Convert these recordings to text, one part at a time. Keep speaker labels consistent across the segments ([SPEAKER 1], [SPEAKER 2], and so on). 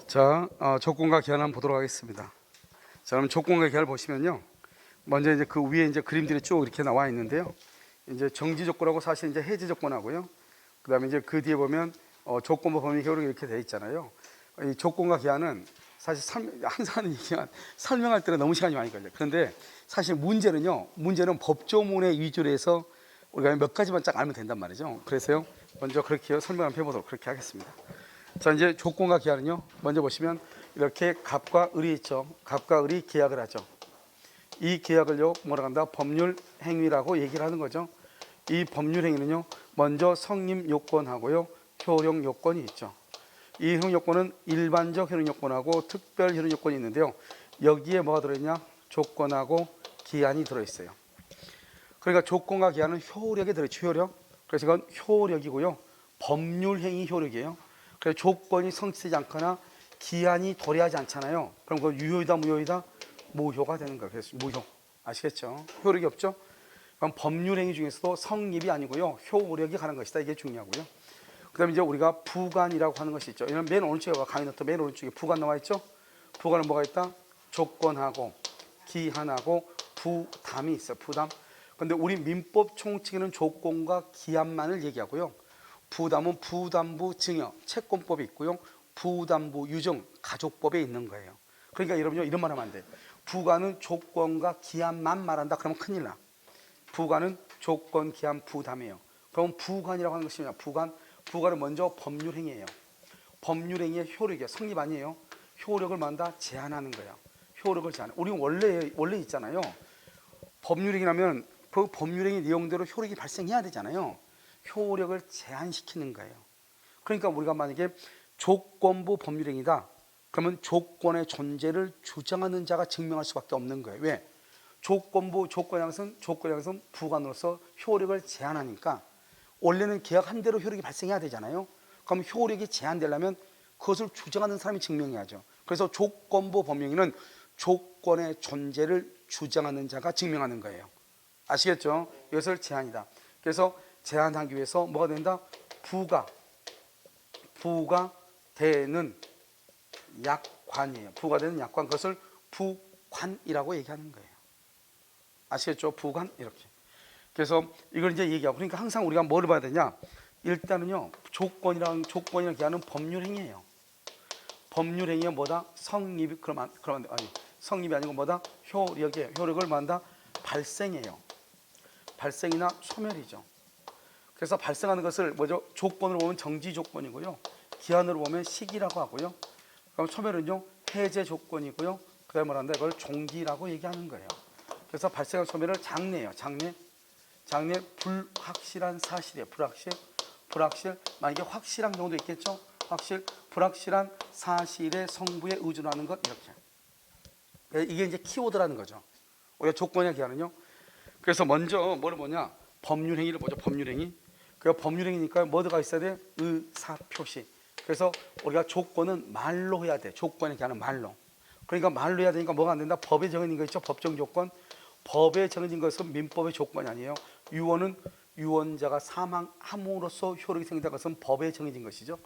[SPEAKER 1] 자, 조건과 기한 한번 보도록 하겠습니다. 자, 그럼 조건과 기한을 보시면요. 먼저 이제 그 위에 이제 그림들이 쭉 이렇게 나와 있는데요. 이제 정지 조건하고 사실 이제 해제 조건하고요. 그다음에 이제 그 뒤에 보면 조건부 범위 효력이 이렇게 돼 있잖아요. 이 조건과 기한은 사실 항상 하는 얘기가 설명할 때는 너무 시간이 많이 걸려요. 그런데 사실 문제는 법조문의 위주로 해서 우리가 몇 가지만 딱 알면 된단 말이죠. 그래서요. 먼저 그렇게 설명을 해보도록 그렇게 하겠습니다. 자, 이제 조건과 기한은요. 먼저 보시면 이렇게 갑과 을이 있죠. 갑과 을이 계약을 하죠. 이 계약을요 뭐라고 한다? 법률 행위라고 얘기를 하는 거죠. 이 법률 행위는요 먼저 성립 요건하고요 효력 요건이 있죠. 이 효력 요건은 일반적 효력 요건하고 특별 효력 요건이 있는데요. 여기에 뭐가 들어있냐? 조건하고 기한이 들어있어요. 그러니까 조건과 기한은 효력에 들어있죠. 효력. 그래서 이건 효력이고요. 법률 행위 효력이에요. 그래서 조건이 성취되지 않거나 기한이 도래하지 않잖아요. 그럼 그건 유효이다 무효이다? 무효가 되는 거예요. 그래서 무효. 아시겠죠? 효력이 없죠? 그럼 법률 행위 중에서도 성립이 아니고요. 효력이 가는 것이다. 이게 중요하고요. 그 다음에 이제 우리가 부관이라고 하는 것이 있죠. 이런 맨 오른쪽에 강의 노트 맨 오른쪽에 부관 나와 있죠? 부관은 뭐가 있다? 조건하고 기한하고 부담이 있어요. 부담. 근데 우리 민법 총칙에는 조건과 기한만을 얘기하고요. 부담은 부담부 증여, 채권법에 있고요. 부담부 유증, 가족법에 있는 거예요. 그러니까 여러분요 이런 말 하면 안 돼. 부관은 조건과 기한만 말한다. 그러면 큰일 나. 부관은 조건, 기한, 부담이에요. 그럼 부관이라고 하는 것이 뭐냐? 부관은 먼저 법률 행위예요. 법률 행위의 효력이에요. 성립 아니에요. 효력을 만다 제한하는 거예요. 효력을 제한. 우리는 원래 있잖아요. 법률 행위라면 그 법률 행위 내용대로 효력이 발생해야 되잖아요. 효력을 제한시키는 거예요. 그러니까 우리가 만약에 조건부 법률 행위다. 그러면 조건의 존재를 주장하는 자가 증명할 수밖에 없는 거예요. 왜? 조건부 조건양성 부관으로서 효력을 제한하니까 원래는 계약한 대로 효력이 발생해야 되잖아요. 그럼 효력이 제한되려면 그것을 주장하는 사람이 증명해야죠. 그래서 조건부 법령에는 조건의 존재를 주장하는 자가 증명하는 거예요. 아시겠죠? 이것을 제한이다. 그래서 제한하기 위해서 뭐가 된다? 부가 되는 약관이에요. 부가 되는 약관, 그것을 부관이라고 얘기하는 거예요. 아시겠죠? 부관 이렇게. 그래서 이걸 이제 얘기하고, 그러니까 항상 우리가 뭐를 봐야 되냐? 일단은요 조건이랑 기한은 법률 행위예요. 법률 행위가 뭐다? 성립이 그러면 아니 성립이 아니고 뭐다? 효력이에요. 효력을 뭐한다? 발생해요. 발생이나 소멸이죠. 그래서 발생하는 것을 뭐죠? 조건으로 보면 정지 조건이고요. 기한으로 보면 시기라고 하고요. 그럼 소멸은요 해제 조건이고요. 그다음에 뭐란다? 이걸 종기라고 얘기하는 거예요. 그래서 발생한 소멸을 장래예요. 장래 불확실한 사실이에요. 불확실. 만약에 확실한 경우도 있겠죠. 불확실한 사실의 성부에 의존하는 것 이렇게. 이게 이제 키워드라는 거죠. 우리가 조건이나 기한은요. 그래서 먼저 뭐를 보냐? 법률 행위를 보죠. 법률 행위. 그 법률 행위니까 뭐가 있어야 돼? 의사 표시. 그래서 우리가 조건은 말로 해야 돼. 조건의 기한은 말로. 그러니까 말로 해야 되니까 뭐가 안 된다? 법에 정해진 거 있죠. 법정 조건. 법에 정해진 것은 민법의 조건이 아니에요. 유언은 유언자가 사망함으로써 효력이 생긴다는 것은 법에 정해진 것이죠.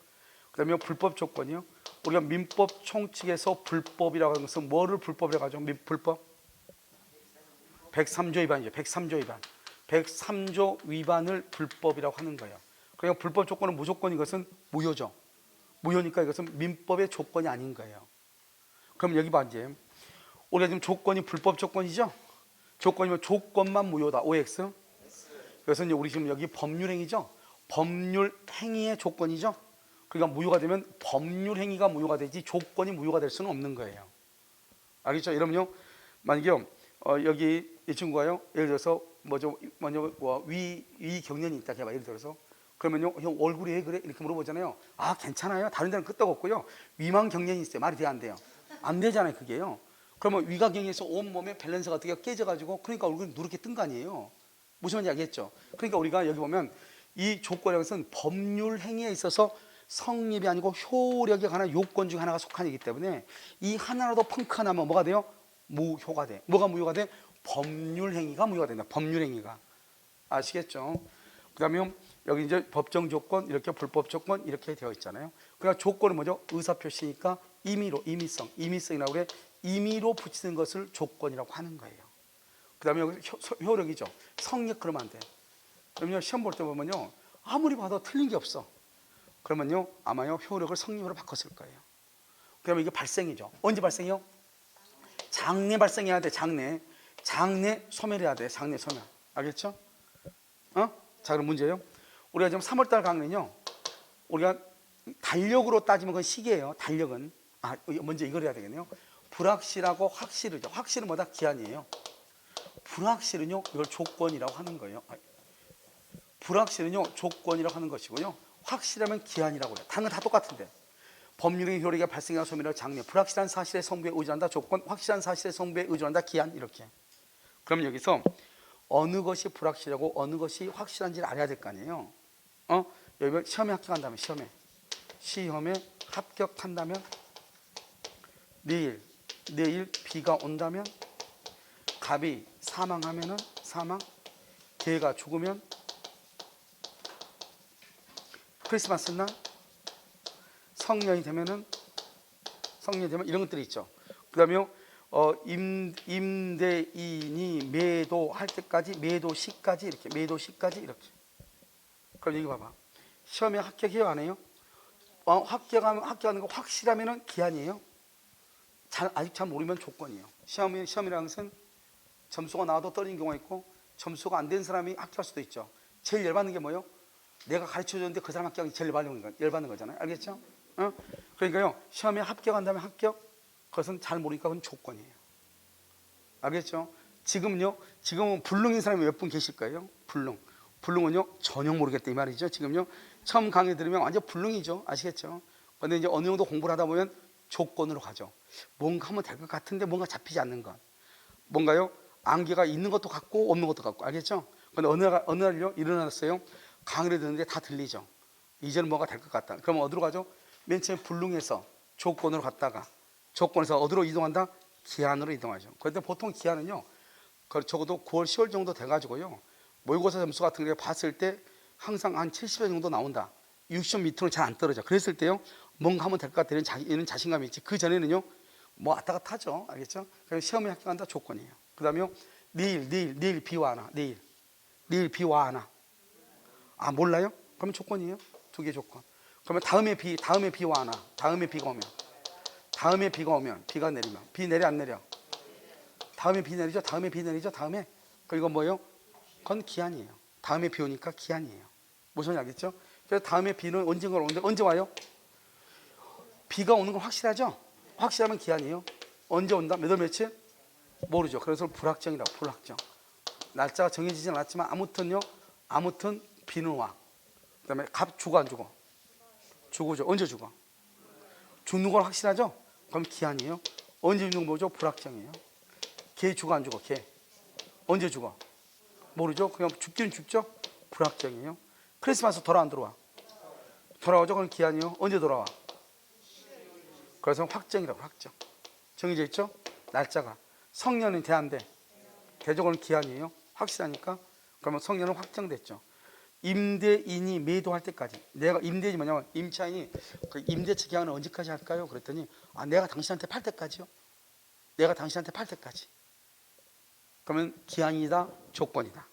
[SPEAKER 1] 그 다음에 불법 조건이요. 우리가 민법 총칙에서 불법이라고 하는 것은 뭐를 불법이라고 하죠? 불법? 103조 위반이죠. 103조 위반. 103조 위반을 불법이라고 하는 거예요. 그러니까 불법 조건은 무조건 이것은 무효죠. 무효니까 이것은 민법의 조건이 아닌 거예요. 그럼 여기 봐 이제. 우리가 지금 조건이 불법 조건이죠? 조건이면 조건만 무효다. OX. 그래서 이제 우리 지금 여기 법률 행위죠? 법률 행위의 조건이죠? 그러니까 무효가 되면 법률 행위가 무효가 되지 조건이 무효가 될 수는 없는 거예요. 알겠죠? 여러분요, 만약에 여기 이 친구가요, 예를 들어서 먼저 위 경련이 있다 해봐. 예를 들어서 그러면요, 형 얼굴이 왜 그래? 이렇게 물어보잖아요. 아, 괜찮아요. 다른 데는 끄떡 없고요. 위만 경련이 있어요. 말이 돼, 안 돼요? 안 되잖아요, 그게요. 그러면 위가 경련에서 온 몸의 밸런스가 어떻게 깨져가지고 그러니까 얼굴이 누렇게 뜬 거 아니에요. 무슨 말인지 알겠죠? 그러니까 우리가 여기 보면 이 조건이라는 것은 법률 행위에 있어서 성립이 아니고 효력에 관한 요건 중 하나가 속한 이기 때문에 이 하나라도 펑크가 나면 뭐가 돼요? 무효가 돼. 뭐가 무효가 돼? 법률 행위가 무효가 된다. 법률 행위가. 아시겠죠? 그 다음에 여기 이제 법정 조건, 이렇게 불법 조건 이렇게 되어 있잖아요. 그러니까 조건은 뭐죠? 의사표시니까 임의로, 임의성이라고 그래. 임의로 붙이는 것을 조건이라고 하는 거예요. 그 다음에 여기 효력이죠. 성력 그러면 안 돼. 그러면 시험 볼 때 보면요, 아무리 봐도 틀린 게 없어. 그러면요, 아마요 효력을 성력으로 바꿨을 거예요. 그러면 이게 발생이죠. 언제 발생이요? 장래 발생해야 돼. 장래 소멸해야 돼. 장래 소멸. 알겠죠? 자, 그럼 문제예요. 우리가 지금 3월달 강의는요, 우리가 달력으로 따지면 그건 시기예요. 달력은. 먼저 이걸 해야 되겠네요. 불확실하고 확실이죠. 확실은 뭐다? 기한이에요. 불확실은요, 이걸 조건이라고 하는 거예요. 불확실은요, 조건이라고 하는 것이고요. 확실하면 기한이라고 해요. 다른 건 다 똑같은데. 법률의 효력이 발생하고 소멸하고 장래. 불확실한 사실의 성부에 의존한다. 조건. 확실한 사실의 성부에 의존한다. 기한. 이렇게. 그럼 여기서 어느 것이 불확실하고 어느 것이 확실한지를 알아야 될 거 아니에요. 여기 시험에 합격한다면, 시험에 합격한다면, 내일 비가 온다면, 갑이 사망하면은 사망, 개가 죽으면, 크리스마스 날, 성년이 되면 이런 것들이 있죠. 그 다음에 임대인이 매도할 때까지, 매도시까지 이렇게. 그럼 여기 봐봐. 시험에 합격해요, 안 해요? 합격하는 거 확실하면은 기한이에요. 아직 잘 모르면 조건이에요. 시험이라는 것은 점수가 나와도 떨어진 경우가 있고, 점수가 안 된 사람이 합격할 수도 있죠. 제일 열받는 게 뭐예요? 내가 가르쳐 줬는데 그 사람 합격이 제일 열받는 거잖아요. 알겠죠? 그러니까요, 시험에 합격한다면 합격, 그것은 잘 모르니까 그건 조건이에요. 알겠죠? 지금은 불능인 사람이 몇 분 계실 거예요? 불능은요, 전혀 모르겠다 이 말이죠. 지금요, 처음 강의 들으면 완전 불능이죠. 아시겠죠? 근데 이제 어느 정도 공부를 하다 보면 조건으로 가죠. 뭔가 하면 될 것 같은데 뭔가 잡히지 않는 것. 뭔가요? 안개가 있는 것도 같고 없는 것도 같고. 알겠죠? 근데 어느 날요, 일어났어요. 강의를 듣는데 다 들리죠. 이제는 뭐가 될 것 같다. 그러면 어디로 가죠? 맨 처음에 불능에서 조건으로 갔다가, 조건에서 어디로 이동한다? 기한으로 이동하죠. 그런데 보통 기한은요, 적어도 9월, 10월 정도 돼가지고요, 모의고사 점수 같은 거 봤을 때 항상 한 70점 정도 나온다. 60점 밑으로 잘 안 떨어져. 그랬을 때요, 뭔가 하면 될 것 같다는 이런 자신감이 있지. 그 전에는요, 뭐 왔다 갔다 하죠. 알겠죠? 그래서 시험에 합격한다 조건이에요. 그 다음에 내일 비와 하나. 내일 비와 하나. 몰라요? 그러면 조건이에요. 두 개 조건. 그러면 다음에 비와 하나. 다음에 비가 오면, 비가 내리면, 비 내려 안 내려? 다음에 비 내리죠. 다음에. 그리고 뭐예요? 그건 기한이에요. 다음에 비 오니까 기한이에요. 무슨 말인지 알겠죠? 그래서 다음에 비는 언젠가 오는데 언제 와요? 비가 오는 건 확실하죠? 확실하면 기한이에요. 언제 온다? 몇 월 며칠? 모르죠. 그래서 불확정이라고. 불확정. 날짜가 정해지진 않았지만 아무튼 비는 와. 그 다음에 갑 죽어 안 죽어? 죽어죠. 언제 죽어? 죽는 건 확실하죠? 그럼 기한이에요. 언제 죽는 건 뭐죠? 불확정이에요. 개 죽어 안 죽어? 개 언제 죽어? 모르죠. 그냥 죽기는 죽죠. 불확정이에요. 크리스마스 돌아 안 들어와? 돌아오죠. 그건 기한이요. 언제 돌아와? 그래서 확정이라고. 확정. 정해져 있죠. 날짜가. 성년은 돼 안 돼? 대적은 기한이에요. 확실하니까. 그러면 성년은 확정됐죠. 임대인이 매도할 때까지. 내가 임대인이 뭐냐면 임차인이 그 임대차 계약은 언제까지 할까요? 그랬더니 내가 당신한테 팔 때까지요. 내가 당신한테 팔 때까지. 그러면 기한이다, 조건이다.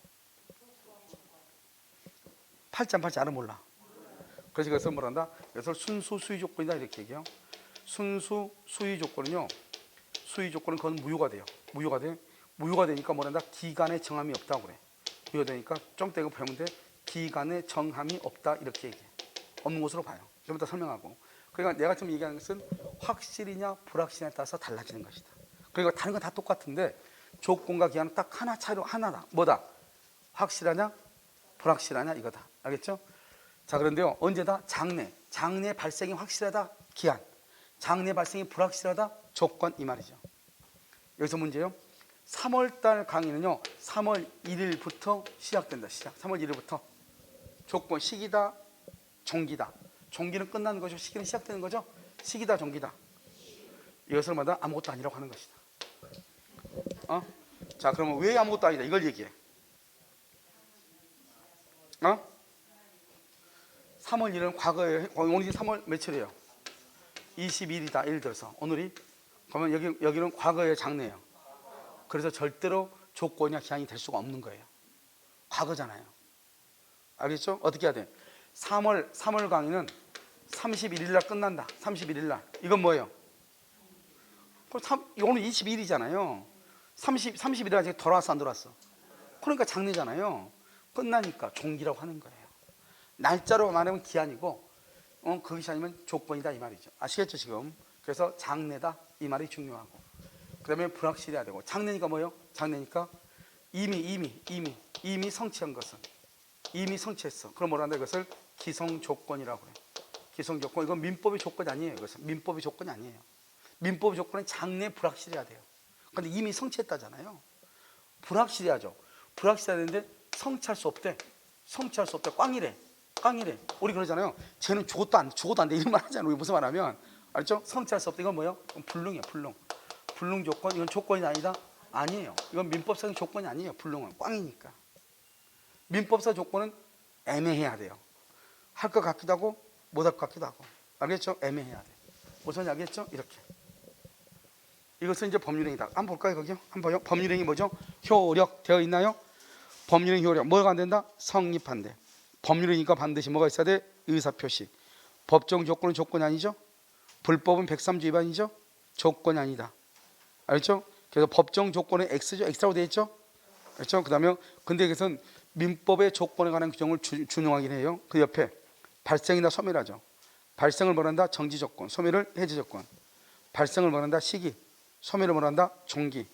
[SPEAKER 1] 팔지 안 팔지 나는 몰라. 그래서 그것을 뭐란다? 그래서 순수 수의 조건이다 이렇게 얘기해요. 순수 수의 조건은요, 수의 조건은 그건 무효가 돼요. 무효가 되니까 뭐란다? 기간에 정함이 없다고 그래. 무효가 되니까 좀 떼고 배우면 돼. 기간에 정함이 없다 이렇게 얘기해. 없는 것으로 봐요. 좀 이따 설명하고. 그러니까 내가 지금 얘기하는 것은 확실이냐 불확실이냐에 따라서 달라지는 것이다. 그러니까 다른 건 다 똑같은데 조건과 기한은 딱 하나 차이로 하나다. 뭐다? 확실하냐 불확실하냐 이거다. 알겠죠? 자, 그런데요, 언제다? 장래 발생이 확실하다, 기한. 장래 발생이 불확실하다, 조건. 이 말이죠. 여기서 문제요, 3월달 강의는요 3월 1일부터 시작된다. 3월 1일부터. 조건, 시기다, 종기다. 종기는 끝나는 거죠. 시기는 시작되는 거죠. 시기다, 종기다. 이것을 마다 아무것도 아니라고 하는 것이다. 자, 그러면 왜 아무것도 아니다 이걸 얘기해. 3월 1일은 과거에, 오늘 3월 며칠이에요? 22일이다. 예를 들어서 오늘이 그러면 여기는 과거의 장래예요. 그래서 절대로 조건이나 기한이 될 수가 없는 거예요. 과거잖아요. 알겠죠? 어떻게 해야 돼? 3월 강의는 31일 날 끝난다. 31일 날. 이건 뭐예요? 오늘 22일이잖아요. 30일 아직 돌아왔어 안 돌아왔어? 그러니까 장래잖아요. 끝나니까 종기라고 하는 거예요. 날짜로 말하면 기한이고 그것이 아니면 조건이다 이 말이죠. 아시겠죠 지금? 그래서 장래다 이 말이 중요하고, 그 다음에 불확실해야 되고, 장래니까 뭐예요? 장래니까 이미 성취한 것은 이미 성취했어. 그럼 뭐라 한다? 이것을 기성조건이라고 해요. 기성조건. 이건 민법의 조건이 아니에요. 이것은 민법의 조건이 아니에요. 민법의 조건은 장래 불확실해야 돼요. 근데 이미 성취했다잖아요. 불확실해야죠. 불확실하는데 성취할 수 없대. 성취할 수 없대. 꽝이래. 우리 그러잖아요. 쟤는 죽어도 안 돼. 이런 말 하잖아요. 우리 무슨 말 하면. 알죠? 성취할 수 없다. 이건 뭐예요? 불능이에요. 불능 조건. 이건 조건이 아니다? 아니에요. 이건 민법상 조건이 아니에요. 불능은. 꽝이니까. 민법상 조건은 애매해야 돼요. 할 것 같기도 하고 못 할 것 같기도 하고. 알겠죠? 애매해야 돼. 무슨 말인지 알겠죠? 이렇게. 이것은 이제 법률행위다. 한번 볼까요? 거기요? 한번 봐요. 법률행위 뭐죠? 효력 되어 있나요? 법률행위 효력. 뭐가 안 된다? 성립한대. 법률이니까 반드시 뭐가 있어야 돼? 의사표시. 법정 조건은 조건이 아니죠? 불법은 103조 위반이죠? 조건이 아니다. 알죠? 그래서 법정 조건은 X죠? X라고 되어 있죠? 그렇죠? 그 다음에 근데 이것은 민법의 조건에 관한 규정을 준용하긴 해요. 그 옆에 발생이나 소멸하죠. 발생을 뭐란다? 정지 조건, 소멸을 해지 조건. 발생을 뭐란다? 시기, 소멸을 뭐란다? 종기.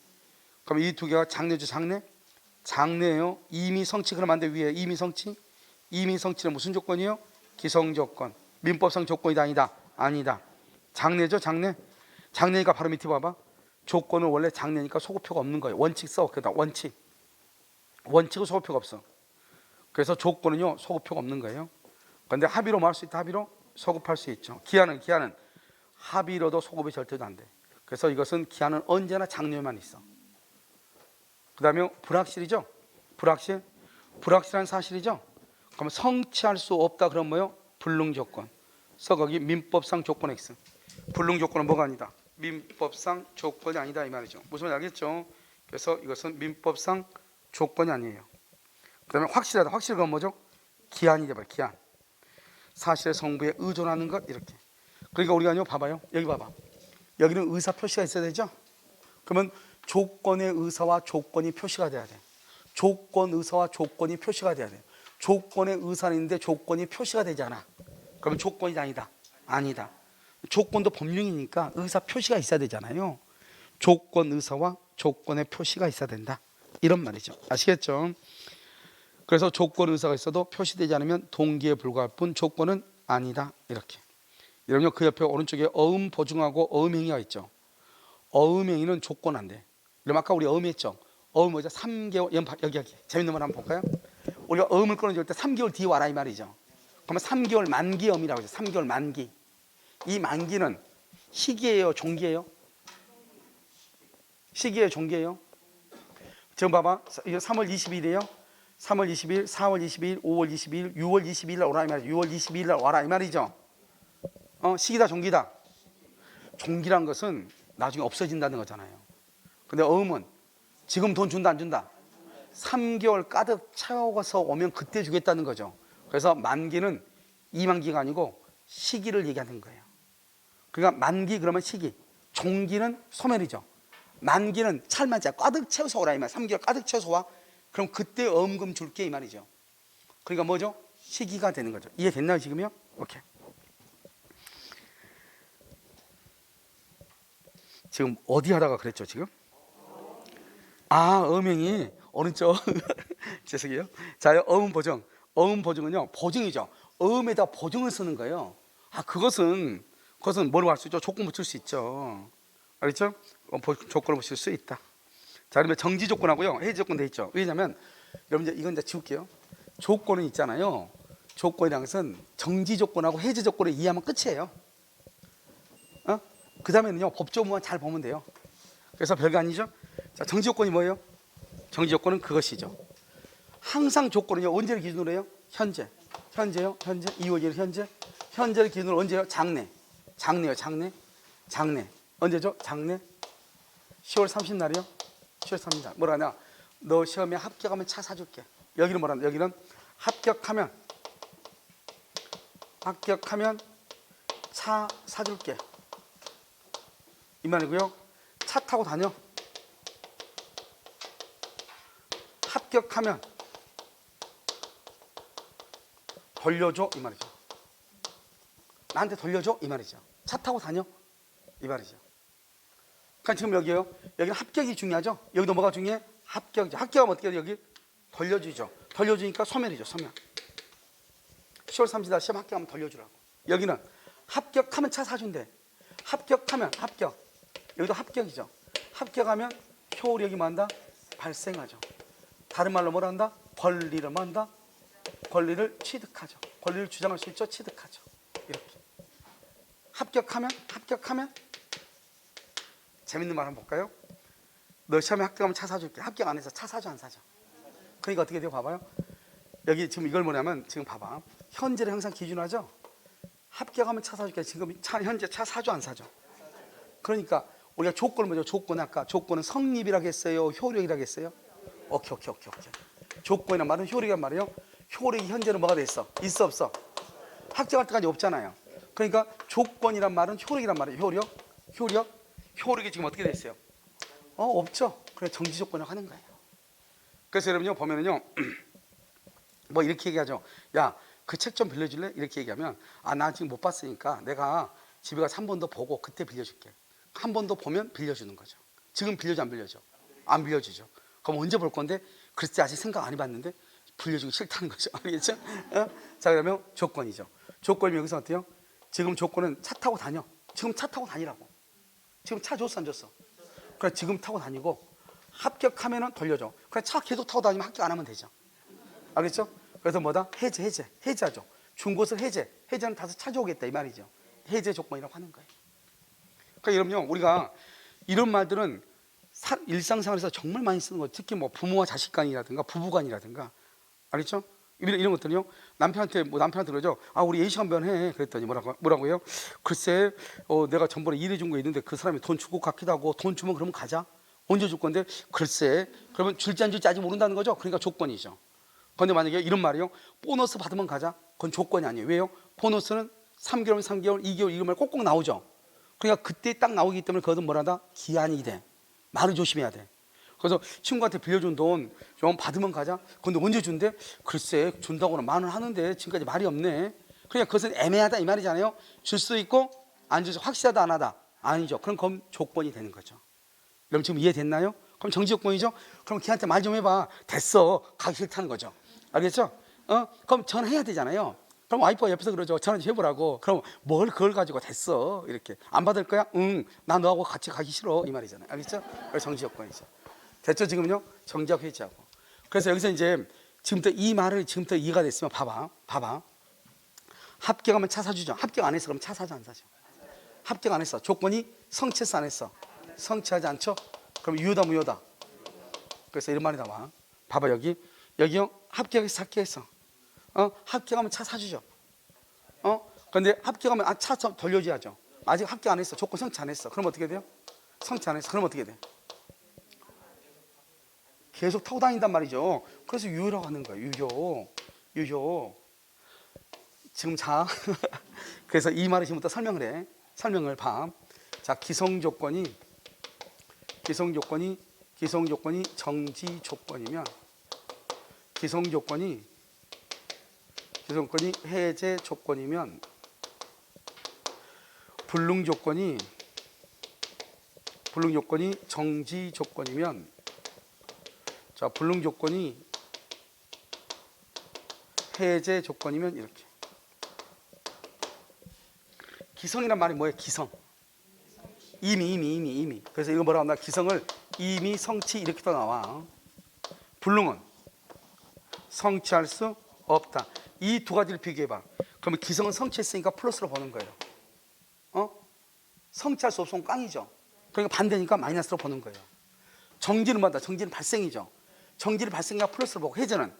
[SPEAKER 1] 그럼 이 두 개가 장래죠. 장래예요. 이미 성취. 그럼 안 돼. 위에 이미 성취. 이미 성취는 무슨 조건이에요? 기성 조건. 민법상 조건이다 아니다? 아니다. 장래죠. 장래니까 바로 밑에 봐봐. 조건은 원래 장래니까 소급표가 없는 거예요. 원칙 써. 그다 원칙은 소급표가 없어. 그래서 조건은요 소급표가 없는 거예요. 그런데 합의로 뭐 할 수 있다? 합의로 소급할 수 있죠. 기한은 합의로도 소급이 절대도 안 돼. 그래서 이것은 기한은 언제나 장래에만 있어. 그 다음에 불확실이죠. 불확실한 사실이죠. 그러면 성취할 수 없다. 그럼 뭐요? 불능조건. 그래서 거기 민법상 조건 X. 불능조건은 뭐가 아니다? 민법상 조건이 아니다 이 말이죠. 무슨 말인지 알겠죠? 그래서 이것은 민법상 조건이 아니에요. 그 다음에 확실하다. 확실한 건 뭐죠? 기한이 돼봐요. 기한. 사실의 성부에 의존하는 것. 이렇게. 그러니까 우리가 봐봐요. 여기 봐봐. 여기는 의사 표시가 있어야 되죠. 그러면 조건의 의사와 조건이 표시가 돼야 돼. 조건 의사와 조건이 표시가 돼야 돼. 조건의 의사는 있는데 조건이 표시가 되지 않아. 그러면 조건이 아니다. 아니다. 조건도 법령이니까 의사 표시가 있어야 되잖아요. 조건 의사와 조건의 표시가 있어야 된다. 이런 말이죠. 아시겠죠? 그래서 조건 의사가 있어도 표시되지 않으면 동기에 불과할 뿐 조건은 아니다. 이렇게. 여러분 그 옆에 오른쪽에 어음 보증하고 어음행위가 있죠. 어음행위는 조건 안 돼. 그럼 아까 우리 어음했죠. 어음 뭐죠? 3개월 여기 재밌는 말 한번 볼까요? 우리가 어음을 끊어줄 때 3개월 뒤에 와라 이 말이죠. 그러면 3개월 만기 어음이라고 하죠. 3개월 만기. 이 만기는 시기예요, 종기예요? 시기예요, 종기예요? 지금 봐봐. 이거 3월 20일이에요. 3월 20일, 4월 20일, 5월 20일, 6월 22일 날 오라 이 말이죠. 6월 22일 날 와라 이 말이죠. 시기다, 종기다. 종기란 것은 나중에 없어진다는 거잖아요. 근데 어음은 지금 돈 준다 안 준다? 3개월 가득 채워서 오면 그때 주겠다는 거죠. 그래서 만기는 이만기가 아니고 시기를 얘기하는 거예요. 그러니까 만기 그러면 시기, 종기는 소멸이죠. 만기는 찰만자 가득 채워서 오라 이 말. 3개월 가득 채워서 와. 그럼 그때 어음금 줄게 이 말이죠. 그러니까 뭐죠? 시기가 되는 거죠. 이해됐나요 지금요? 오케이. 지금 어디 하다가 그랬죠 지금? 어음행위 오른쪽. 죄송해요. 자, 어음 보증. 어음 보증은요 보증이죠. 어음에다 보증을 쓰는 거예요. 그것은 뭐로 할 수 있죠? 조건 붙일 수 있죠. 알겠죠? 조건을 붙일 수 있다. 자, 그러면 정지 조건하고요 해지 조건 돼 있죠. 왜냐하면 여러분 이건 이제 지울게요. 조건은 있잖아요. 조건이라는 것은 정지 조건하고 해지 조건을 이해하면 끝이에요. 그 다음에는요 법조문만 잘 보면 돼요. 그래서 별거 아니죠. 자, 정지 조건이 뭐예요? 정지 조건은 그것이죠. 항상 조건은요 언제를 기준으로 해요? 현재요. 현재 2월 1일 현재를 기준으로 언제요? 장래. 장래요. 장래. 언제죠? 장래. 10월 30날이요. 10월 30날. 뭐라냐? 너 시험에 합격하면 차 사줄게. 여기는 뭐라냐? 여기는 합격하면 차 사줄게. 이 말이고요. 차 타고 다녀. 합격하면 돌려줘 이 말이죠. 나한테 돌려줘 이 말이죠. 차 타고 다녀 이 말이죠. 그러니까 지금 여기요. 여기는 합격이 중요하죠. 여기도 뭐가 중요해? 합격이죠. 합격하면 어떻게 해요? 여기 돌려주죠. 돌려주니까 소멸이죠. 소멸. 10월 30일 시험 합격하면 돌려주라고. 여기는 합격하면 차 사준대. 합격하면 합격. 여기도 합격이죠. 합격하면 효력이 뭐한다? 발생하죠. 다른 말로 뭐라 한다? 권리를 뭐한다? 권리를 취득하죠. 권리를 주장할 수 있죠. 취득하죠. 이렇게. 합격하면 재밌는 말 한번 볼까요? 너 시험에 합격하면 차 사줄게. 합격 안 해서 차 사줘 안 사줘? 그러니까 어떻게 돼요? 봐봐요. 여기 지금 이걸 뭐냐면 지금 봐봐. 현재를 항상 기준하죠. 합격하면 차 사줄게. 지금 현재 차 사줘 안 사줘? 그러니까 우리가 조건을 뭐죠? 조건 아까 조건은 성립이라고 했어요? 효력이라고 했어요? 오케이. 조건이란 말은 효력이란 말이에요. 효력이 현재는 뭐가 돼 있어? 있어 없어? 합격할 때까지 없잖아요. 그러니까 조건이란 말은 효력이란 말이에요. 효력이 지금 어떻게 돼 있어요? 없죠. 그래 정지 조건을 하는 거예요. 그래서 여러분요 보면은요 뭐 이렇게 얘기하죠. 야, 그 책 좀 빌려줄래? 이렇게 얘기하면 나 지금 못 봤으니까 내가 집에 가서 한 번 더 보고 그때 빌려줄게. 한 번 더 보면 빌려주는 거죠. 지금 빌려줘 안 빌려줘? 안 빌려주죠. 그럼 언제 볼 건데? 글쎄 아직 생각 안 해봤는데 빌려주기 싫다는 거죠. 알겠죠? 자 그러면 조건이죠. 조건이 여기서 어때요? 지금 조건은 차 타고 다녀. 지금 차 타고 다니라고. 지금 차 줬어 안 줬어? 그래 지금 타고 다니고 합격하면은 돌려줘. 그래 차 계속 타고 다니면 합격 안 하면 되죠. 알겠죠? 그래서 뭐다? 해제하죠. 준 것을 해제는 다시 찾아오겠다 이 말이죠. 해제 조건이라고 하는 거예요. 그러니까 여러분요 우리가 이런 말들은 일상생활에서 정말 많이 쓰는 거예요. 특히 뭐 부모와 자식 간이라든가 부부 간이라든가 알겠죠? 이런 것들은요 남편한테 그러죠. 우리 예시 한번 해. 그랬더니 뭐라고요? 글쎄 내가 전번에 일해준 거 있는데 그 사람이 돈 주고 같기도 하고 돈 주면 그러면 가자. 언제 줄 건데? 글쎄 그러면 줄지 안 줄지 아직 모른다는 거죠. 그러니까 조건이죠. 그런데 만약에 이런 말이요 보너스 받으면 가자. 그건 조건이 아니에요. 왜요? 보너스는 3개월, 2개월 이런 꼭꼭 나오죠. 그러니까 그때 딱 나오기 때문에 그것은 뭐라다? 기한이 돼. 말을 조심해야 돼. 그래서 친구한테 빌려준 돈 좀 받으면 가자. 근데 언제 준대? 글쎄 준다고는 말은 하는데 지금까지 말이 없네. 그러니까 그것은 애매하다 이 말이잖아요. 줄 수 있고 안 주서 확실하다 안 하다? 아니죠. 그럼 조건이 되는 거죠. 여러분 지금 이해됐나요? 그럼 정지 조건이죠. 그럼 걔한테 말 좀 해봐. 됐어. 가기 싫다는 거죠. 알겠죠? 그럼 전화해야 되잖아요. 그럼 와이프가 옆에서 그러죠. 전화 좀 해보라고. 그럼 뭘 그걸 가지고 됐어. 이렇게. 안 받을 거야? 응. 나 너하고 같이 가기 싫어. 이 말이잖아요. 알겠죠? 정지 조건이죠. 됐죠? 지금요? 정지하고 해지하고. 그래서 여기서 이제 지금부터 이 말을 지금부터 이해가 됐으면 봐봐. 합격하면 차 사주죠. 합격 안 했어. 그럼 차 사죠 안 사죠? 합격 안 했어. 조건이 성취했어 안 했어? 성취하지 않죠? 그럼 유효다 무효다? 그래서 이런 말이 나와. 봐봐 여기요 합격했어. 합격하면 차 사주죠. 그런데 합격하면 차 돌려줘야죠. 아직 합격 안 했어. 조건 성취 안 했어. 그럼 어떻게 돼요? 성취 안 했어. 그럼 어떻게 돼? 계속 타고 다닌단 말이죠. 그래서 유효라고 하는 거예요. 유효. 지금 자 그래서 이 말을 지금부터 설명을 봐. 자 기성 조건이 정지 조건이면 기성 조건이 해제 조건이면 불능 조건이 정지 조건이면 자 불능 조건이 해제 조건이면 이렇게. 기성이란 말이 뭐예요? 기성. 이미. 그래서 이거 뭐라고 한다? 기성을 이미 성취 이렇게 또 나와. 불능은 성취할 수 없다. 이 두 가지를 비교해봐. 그러면 기성은 성취했으니까 플러스로 보는 거예요. 성취할 수 없으면 꽝이죠. 그러니까 반대니까 마이너스로 보는 거예요. 정지는 뭐다? 정지는 발생이죠. 정지를 발생이니까 플러스로 보고 해제는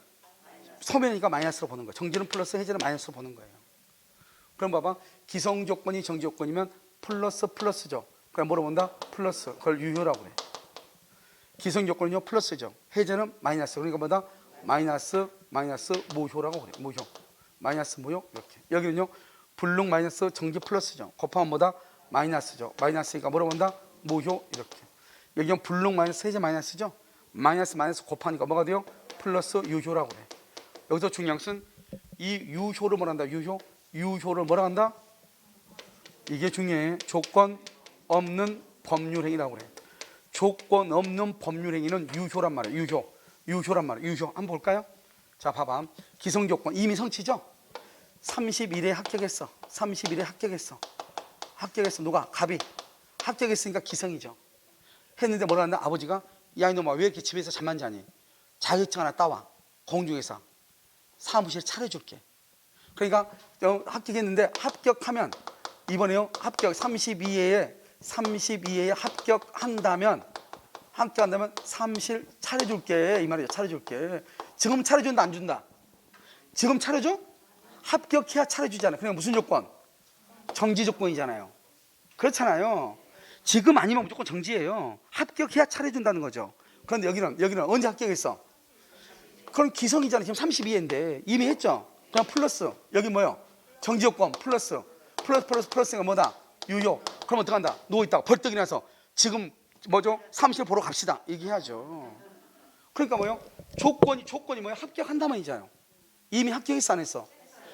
[SPEAKER 1] 소멸이니까 마이너스로 보는 거예요. 정지는 플러스, 해제는 마이너스로 보는 거예요. 그럼 봐봐. 기성 조건이 정지 조건이면 플러스 플러스죠. 그럼 뭐로 본다? 플러스. 그걸 유효라고 그래. 기성 조건은요 플러스죠. 해제는 마이너스. 그러니까 뭐다? 마이너스 무효라고 그래. 무효. 마이너스 무효 이렇게. 여기는요 불능 마이너스 정지 플러스죠. 곱하면 뭐다? 마이너스죠. 마이너스니까 뭐로 본다? 무효 이렇게. 여기는 불능 마이너스 해제 마이너스죠. 마이너스 곱하니까 뭐가 돼요? 플러스 유효라고 그래. 여기서 중요한 것은 이 유효를 뭐라 한다? 유효를 뭐라 한다? 이게 중요해. 조건 없는 법률행위라고 그래. 조건 없는 법률행위는 유효란 말이에요. 유효란 말이에요. 유효. 한번 볼까요? 자, 봐봐. 기성조건 이미 성취죠? 31에 합격했어. 31에 합격했어. 누가? 갑이. 합격했으니까 기성이죠. 했는데 뭐라 한다? 아버지가 야 이놈아 왜 이렇게 집에서 잠만 자니? 자격증 하나 따와. 공중에서 사무실 차려줄게. 그러니까 합격했는데 합격하면 이번에요 합격 32회에 합격한다면 사무실 차려줄게 이 말이죠. 차려줄게. 지금 차려준다 안 준다? 지금 차려줘? 합격해야 차려주잖아요. 그러니까 무슨 조건? 정지 조건이잖아요. 그렇잖아요. 지금 아니면 무조건 정지예요. 합격해야 차려준다는 거죠. 그런데 여기는 언제 합격했어? 그럼 기성이잖아요. 지금 32회인데 이미 했죠. 그냥 플러스. 여기 뭐요? 정지 조건 플러스가 뭐다? 유효. 그럼 어떡한다? 누워있다가 벌떡 일어나서 지금 뭐죠? 사무실 보러 갑시다. 얘기해야죠. 그러니까 뭐요? 조건이 뭐요? 합격한다만이잖아요. 이미 합격했어 안 했어?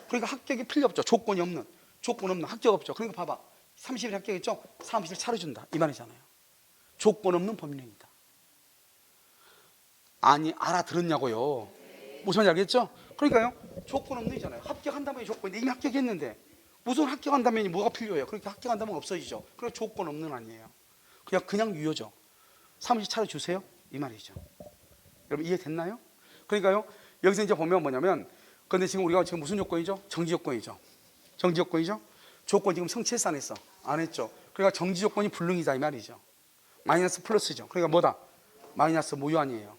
[SPEAKER 1] 그러니까 합격이 필요 없죠. 조건 없는 합격 없죠. 그러니까 봐봐. 30일 합격했죠? 사무실 차려준다 이 말이잖아요. 조건 없는 법률행위다. 아니 알아들었냐고요? 무슨 말인지 알겠죠? 그러니까요 조건 없는이잖아요. 합격한다면이 조건인데 이미 합격했는데 무슨 합격한다면이 뭐가 필요해요? 그렇게 합격한다면 없어지죠. 그래서 조건 없는 아니에요. 그냥 유효죠. 사무실 차려주세요 이 말이죠. 여러분 이해됐나요? 그러니까요 여기서 이제 보면 뭐냐면 근데 지금 우리가 지금 무슨 조건이죠? 정지 조건이죠. 조건 지금 성취했어 안 했어? 안 했죠. 그러니까 정지 조건이 불능이다 이 말이죠. 마이너스 플러스죠. 그러니까 뭐다? 마이너스 무효 아니에요.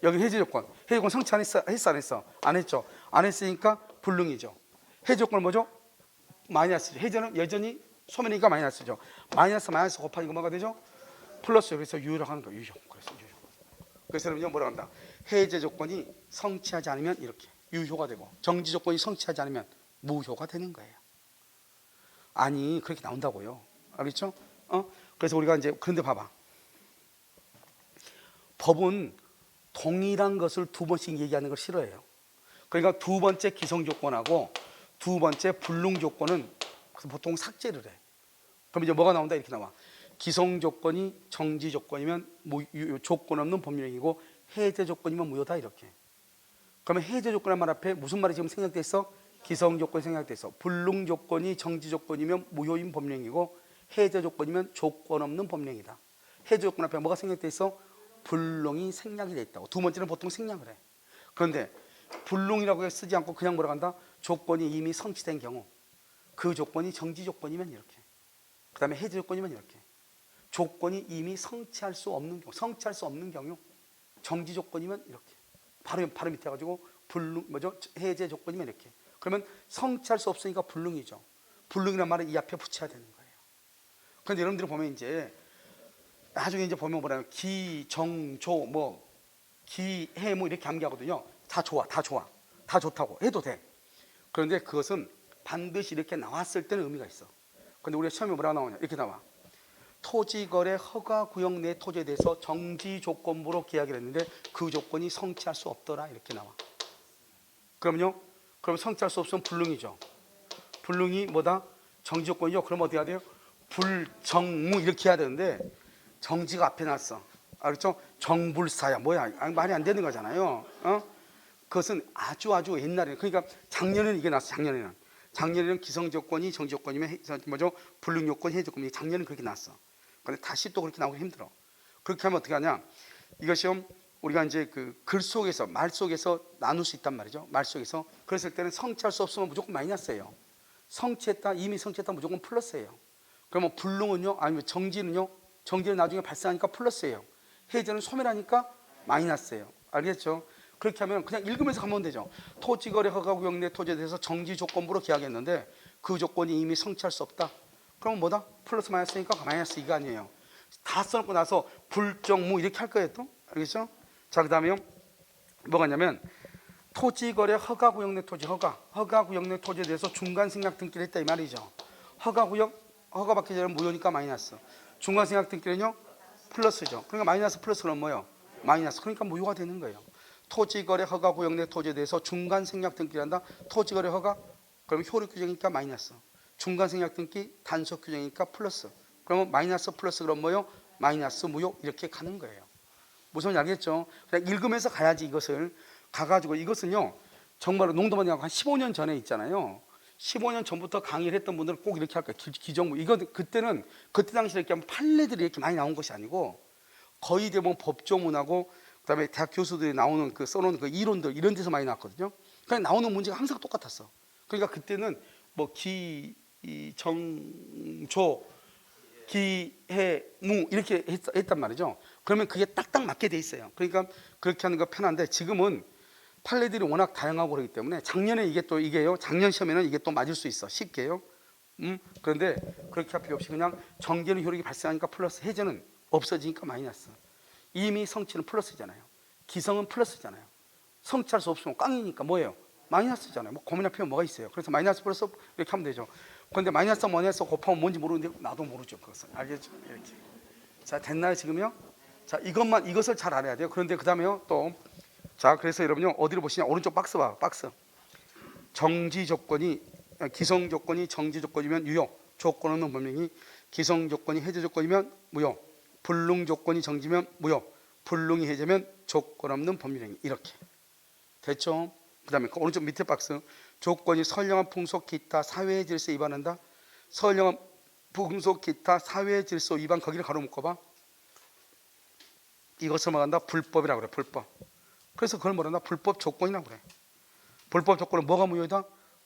[SPEAKER 1] 여기 해제 조건 성취 했어 안 했어? 안 했죠. 안 했으니까 불능이죠. 해제 조건은 뭐죠? 마이너스죠. 해제는 여전히 소멸이니까 마이너스죠. 마이너스 곱하니까 뭐가 되죠? 플러스. 그래서 유효라고 하는 거예요. 그래서 여러분이 뭐라 한다? 해제 조건이 성취하지 않으면 이렇게 유효가 되고 정지 조건이 성취하지 않으면 무효가 되는 거예요. 아니 그렇게 나온다고요. 알겠죠? 그래서 우리가 이제 그런데 봐봐. 법은 동일한 것을 두 번씩 얘기하는 걸 싫어해요. 그러니까 두 번째 기성 조건하고 두 번째 불능 조건은 보통 삭제를 해. 그럼 이제 뭐가 나온다? 이렇게 나와. 기성 조건이 정지 조건이면 조건 없는 법률행위고 해제 조건이면 무효다 이렇게. 그러면 해제 조건의 말 앞에 무슨 말이 지금 생략돼 있어? 기성 조건이 생략돼 있어. 불능 조건이 정지 조건이면 무효인 법령이고 해제 조건이면 조건 없는 법령이다. 해제 조건 앞에 뭐가 생략돼 있어? 불능이 생략이 돼 있다고. 두 번째는 보통 생략을 해. 그런데 불능이라고 쓰지 않고 그냥 뭐라고 한다? 조건이 이미 성취된 경우, 그 조건이 정지 조건이면 이렇게, 그 다음에 해제 조건이면 이렇게, 조건이 이미 성취할 수 없는 경우, 정지 조건이면 이렇게, 바로 밑에 해가지고 불능 해제 조건이면 이렇게. 그러면 성취할 수 없으니까 불능이죠. 불능이란 말을 이 앞에 붙여야 되는 거예요. 그런데 여러분들이 보면 이제 나중에 이제 보면 뭐라요? 기, 정, 조, 기, 해 이렇게 암기하거든요. 다 좋다고 해도 돼. 그런데 그것은 반드시 이렇게 나왔을 때는 의미가 있어. 근데 우리가 시험에 뭐라고 나오냐? 이렇게 나와. 토지거래 허가 구역 내 토지에 대해서 정지 조건부로 계약을 했는데 그 조건이 성취할 수 없더라 이렇게 나와. 그럼 성취할 수 없으면 불능이죠. 불능이 뭐다? 정지 조건이죠. 그럼 어떻게 해야 돼요? 불정무 이렇게 해야 되는데 정지가 앞에 났어. 알겠죠? 정불사야 뭐야? 말이 안 되는 거잖아요. 그것은 아주 옛날에, 그러니까 작년에는 이게 났어. 작년에는 기성 조건이 정지 조건이면 불능 조건 해제 조건이 작년에는 그렇게 났어. 그런데 다시 또 그렇게 나오기 힘들어. 그렇게 하면 어떻게 하냐? 이것이 우리가 이제 그 글 속에서 말 속에서 나눌 수 있단 말이죠. 말 속에서. 그랬을 때는 성취할 수 없으면 무조건 마이너스예요. 이미 성취했다 무조건 플러스예요. 그러면 불능은요, 아니면 정지는요, 정지는 나중에 발생하니까 플러스예요. 해제는 소멸하니까 마이너스예요. 알겠죠? 그렇게 하면 그냥 읽으면서 가면 되죠. 토지거래 허가구역 내 토지에 대해서 정지 조건부로 계약했는데 그 조건이 이미 성취할 수 없다. 그러면 뭐다? 플러스 마이너스니까 마이너스 2가 아니에요. 다 써놓고 나서 불정무 이렇게 할 거예요 또. 알겠죠? 자, 그 다음에요. 뭐가 있냐면 토지거래 허가구역 내 토지 허가구역 내 토지에 대해서 중간생략 등기를 했다 이 말이죠. 허가구역 허가받기 전에 무효니까 마이너스. 중간생략 등기는요 플러스죠. 그러니까 마이너스 플러스는 뭐예요? 마이너스. 그러니까 무효가 되는 거예요. 토지거래 허가구역 내 토지에 대해서 중간생략 등기를 한다. 토지거래 허가 그러면 효력 규정이니까 마이너스. 중간생략 등기 단속 규정이니까 플러스. 그러면 마이너스 플러스 그럼 뭐예요? 마이너스 무효 이렇게 가는 거예요. 무슨 말인지 알겠죠? 그냥 읽으면서 가야지. 이것을 가가지고 이것은요 정말로 농담 아니고 한 15년 전에 있잖아요. 15년 전부터 강의를 했던 분들은 꼭 이렇게 할 거예요. 기정부. 이거 그때는 그때 당시에 이렇게 하면 판례들이 이렇게 많이 나온 것이 아니고 거의 대부분 법조문하고 그다음에 대학 교수들이 나오는 그 써놓은 그 이론들 이런 데서 많이 나왔거든요. 그냥 나오는 문제가 항상 똑같았어. 그러니까 그때는 뭐 기정조 기해무 이렇게 했단 말이죠. 그러면 그게 딱딱 맞게 돼 있어요. 그러니까 그렇게 하는 거 편한데 지금은 판례들이 워낙 다양하고 그렇기 때문에 작년에 이게 또 이게요. 작년 시험에는 이게 또 맞을 수 있어. 쉽게요. 그런데 그렇게 할 필요 없이 그냥 정기는 효력이 발생하니까 플러스, 해제는 없어지니까 마이너스. 이미 성취는 플러스잖아요. 기성은 플러스잖아요. 성취할 수 없으면 꽝이니까 뭐예요? 마이너스잖아요. 뭐 고민할 필요 뭐가 있어요? 그래서 마이너스 플러스 이렇게 하면 되죠. 그런데 마이너스 마이너스 곱하면 뭔지 모르는데 나도 모르죠. 그것은 알겠죠? 이렇게. 자, 됐나요 지금요? 자, 이것을 잘 알아야 돼요. 그런데 그 다음에요 또 자, 그래서 여러분요 어디를 보시냐? 오른쪽 박스 봐. 박스. 정지 조건이 기성 조건이 정지 조건이면 유효. 조건 없는 법령이 기성 조건이 해제 조건이면 무효. 불능 조건이 정지면 무효. 불능이 해제면 조건 없는 법률행위. 이렇게 됐죠? 그 다음에 오른쪽 밑에 박스. 조건이 선량한 풍속 기타 사회 질서 위반한다. 선량한 풍속 기타 사회 질서 위반 거기를 가로 묶어봐. 이것을 말한다 불법이라고 그래. 불법. 그래서 그걸 뭐란다 불법 조건이라고 그래. 불법 조건은 뭐가 무효이다?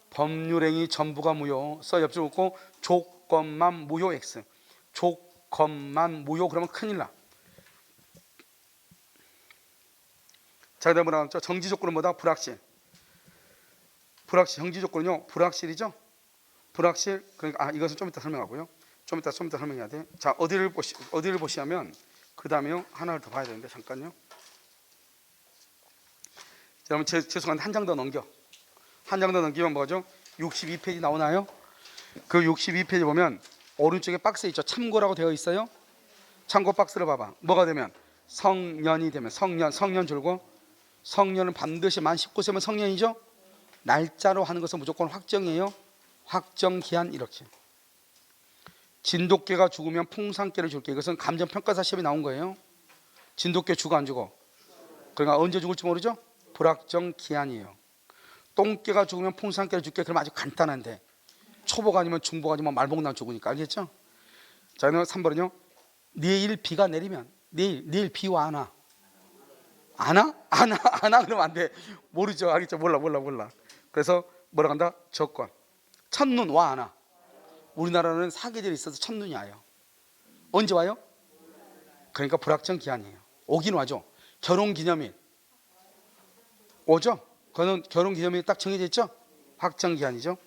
[SPEAKER 1] 법률행위 전부가 무효. 써 옆줄 묶고 조건만 무효 X. 조건만 무효 그러면 큰일 나. 자, 그다음에 뭐라 그랬죠? 정지 조건은 뭐다? 불확실. 정지 조건은요 불확실이죠. 불확실. 그러니까 이것은 좀 이따 설명하고요. 좀 이따 설명해야 돼. 자, 어디를 보시냐면 그 다음에요 하나를 더 봐야 되는데 잠깐요. 여러분 죄송한데 한 장 더 넘겨. 한 장 더 넘기면 뭐죠? 62페이지 나오나요? 그 62페이지 보면 오른쪽에 박스 있죠. 참고라고 되어 있어요. 참고 박스를 봐봐. 뭐가 되면 성년이 되면 성년 줄고 성년은 반드시 만 19세면 성년이죠. 날짜로 하는 것은 무조건 확정이에요. 확정 기한 이렇게. 진돗개가 죽으면 풍산개를 줄게. 이것은 감정평가사 시험에 나온 거예요. 진돗개 죽어 안 죽어? 그러니까 언제 죽을지 모르죠? 불확정 기한이에요. 똥개가 죽으면 풍산개를 줄게. 그럼 아주 간단한데 초복 아니면 중복 아니면 말복난 죽으니까 알겠죠? 자, 그럼 3번은요. 내일 비가 내리면 내일 비 와 안 와? 안 와? 안 와? 그러면 안 돼. 모르죠. 알겠죠? 몰라. 그래서 뭐라 한다? 조건. 첫눈 와 안 와? 우리나라는 사계절이 있어서 첫눈이 와요. 언제 와요? 그러니까 불확정 기한이에요. 오긴 와죠. 결혼기념일 오죠? 그거는 결혼기념일이 딱 정해져 있죠? 확정 기한이죠.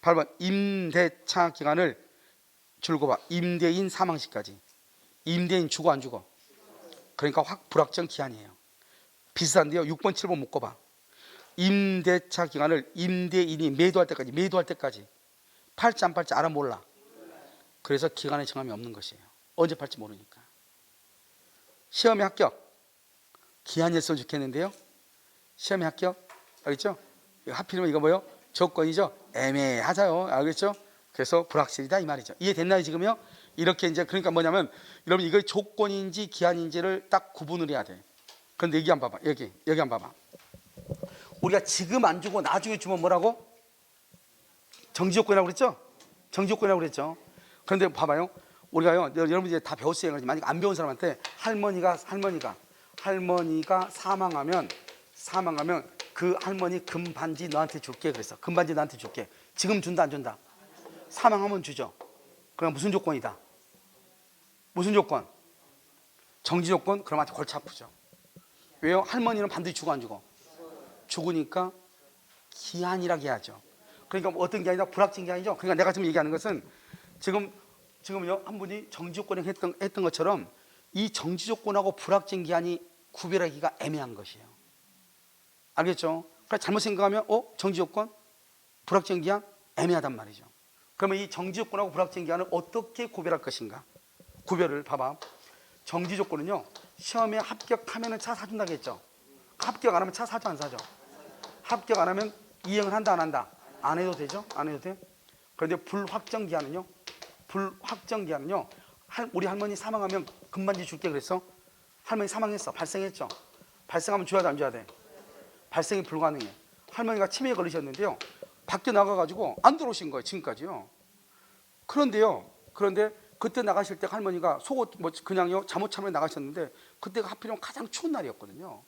[SPEAKER 1] 8번 임대차 기간을 줄고 봐. 임대인 사망 시까지. 임대인 죽어 안 죽어? 그러니까 불확정 기한이에요. 비슷한데요. 6번 7번 묶어봐. 임대차 기간을 임대인이 매도할 때까지 팔지 안 팔지 알아 몰라. 그래서 기간의 정함이 없는 것이에요. 언제 팔지 모르니까. 시험에 합격 기한이었으면 좋겠는데요. 시험에 합격 알겠죠? 하필이면 이거 뭐요? 조건이죠. 애매하죠. 알겠죠? 그래서 불확실이다 이 말이죠. 이해됐나요 지금요? 이렇게 이제 그러니까 뭐냐면 여러분 이거 조건인지 기한인지를 딱 구분을 해야 돼. 그런데 여기 한번 봐봐. 여기 한번 봐봐. 우리가 지금 안 주고 나중에 주면 뭐라고? 정지조건이라고 그랬죠? 정지조건이라고 그랬죠. 그런데 봐봐요. 우리가요, 여러분 이제 다 배웠어요. 만약 안 배운 사람한테 할머니가 사망하면 그 할머니 금반지 너한테 줄게 그랬어. 금반지 너한테 줄게. 지금 준다 안 준다? 사망하면 주죠. 그럼 무슨 조건이다? 무슨 조건? 정지조건? 그럼 아주 골치 아프죠. 왜요? 할머니는 반드시 죽어 안 죽어? 죽으니까 기한이라고 해야죠. 그러니까 뭐 어떤 기한이다? 불확정 기한이죠. 그러니까 내가 지금 얘기하는 것은 지금요 한 분이 정지 조건을 했던 것처럼 이 정지 조건하고 불확정 기한이 구별하기가 애매한 것이에요. 알겠죠? 그러니까 잘못 생각하면 정지 조건, 불확정 기한 애매하단 말이죠. 그러면 이 정지 조건하고 불확정 기한을 어떻게 구별할 것인가? 구별을 봐봐. 정지 조건은요 시험에 합격하면 차 사준다고 했죠. 합격 안 하면 차 사죠 안 사죠? 합격 안 하면 이행을 한다 안 한다? 안 해도 되죠? 안 해도 돼? 그런데 불확정 기한은요 우리 할머니 사망하면 금반지 줄게 그랬어? 할머니 사망했어. 발생했죠? 발생하면 줘야 돼 안 줘야 돼? 발생이 불가능해. 할머니가 치매에 걸리셨는데요 밖에 나가가지고 안 들어오신 거예요 지금까지요. 그런데 그때 나가실 때 할머니가 속옷 그냥요 잠옷 차림에 나가셨는데 그때가 하필이면 가장 추운 날이었거든요.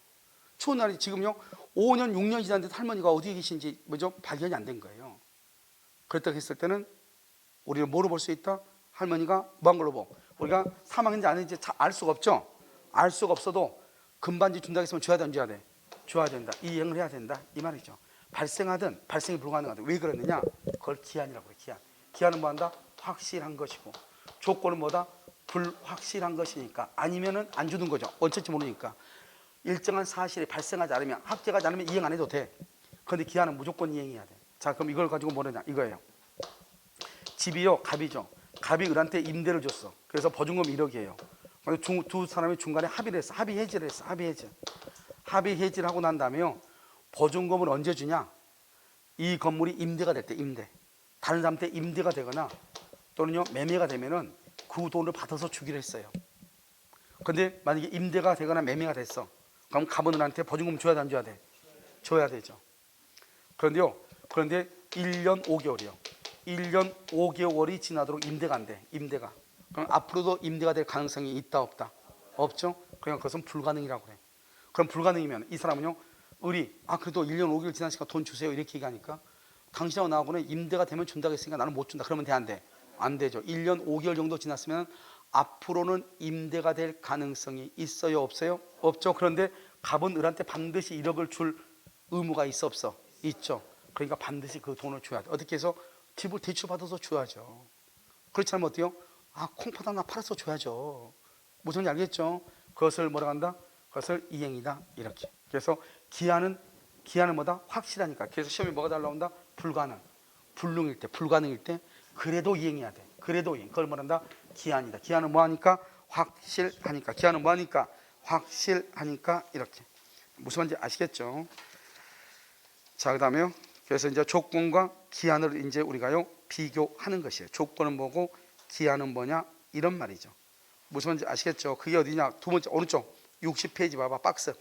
[SPEAKER 1] 추운 날이 지금요 5년 6년 지났는데 할머니가 어디에 계신지 발견이 안 된 거예요. 그랬다고 했을 때는 우리는 뭐로 볼 수 있다? 할머니가 뭐한 걸로 보? 우리가 사망인지 아닌지 알 수가 없죠. 알 수가 없어도 금반지 준다고 했으면 줘야 돼 안 줘야 돼? 줘야 된다. 이행을 해야 된다 이 말이죠. 발생하든 발생이 불가능하든. 왜 그러느냐? 그걸 기한이라고 해요. 기한은 뭐한다? 확실한 것이고 조건은 뭐다? 불확실한 것이니까. 아니면은 안 주는 거죠. 어쩔지 모르니까. 일정한 사실이 발생하지 않으면, 합격하지 않으면 이행 안 해도 돼. 그런데 기한은 무조건 이행해야 돼. 자, 그럼 이걸 가지고 뭐냐 이거예요. 집이요 갑이죠. 갑이 을한테 임대를 줬어. 그래서 보증금 1억이에요 두 사람이 중간에 합의를 했어. 합의 해지를 했어. 합의 해지를 하고 난 다음에요 보증금을 언제 주냐? 이 건물이 임대가 될 때, 임대 다른 사람한테 임대가 되거나 또는요 매매가 되면은 그 돈을 받아서 주기로 했어요. 근데 만약에 임대가 되거나 매매가 됐어. 그럼 갑은한테 보증금 줘야 돼 안 줘야 돼? 줘야 되죠. 그런데 1년 5개월이요 1년 5개월이 지나도록 임대가 안 돼. 임대가. 그럼 앞으로도 임대가 될 가능성이 있다 없다? 없죠. 그러니까 그것은 불가능이라고 그래. 그럼 불가능이면 이 사람은요 그래도 1년 5개월 지났으니까 돈 주세요 이렇게 얘기하니까 당신하고 나하고는 임대가 되면 준다고 했으니까 나는 못 준다. 그러면 돼 안 돼? 안 되죠. 1년 5개월 정도 지났으면 앞으로는 임대가 될 가능성이 있어요 없어요? 없죠. 그런데 갑은 을한테 반드시 1억을 줄 의무가 있어 없어? 있죠. 그러니까 반드시 그 돈을 줘야 돼. 어떻게 해서? 집을 대출받아서 줘야죠. 그렇지 않으면 어때요? 콩팥 하나 팔아서 줘야죠. 무슨 말 알겠죠? 그것을 뭐라 한다? 그것을 이행이다 이렇게. 그래서 기한은 뭐다? 확실하니까. 그래서 시험에 뭐가 잘 나온다? 불가능, 불능일 때, 불가능일 때 그래도 이행해야 돼. 그래도 이행. 그걸 뭐란다? 기한이다. 기한은 뭐하니까? 확실하니까. 기한은 뭐하니까? 확실하니까 이렇게. 무슨 말인지 아시겠죠? 자, 그다음에요. 그래서 이제 조건과 기한을 이제 우리가요 비교하는 것이에요. 조건은 뭐고 기한은 뭐냐 이런 말이죠. 무슨 말인지 아시겠죠? 그게 어디냐? 두 번째 오른쪽 60페이지 봐봐. 박스.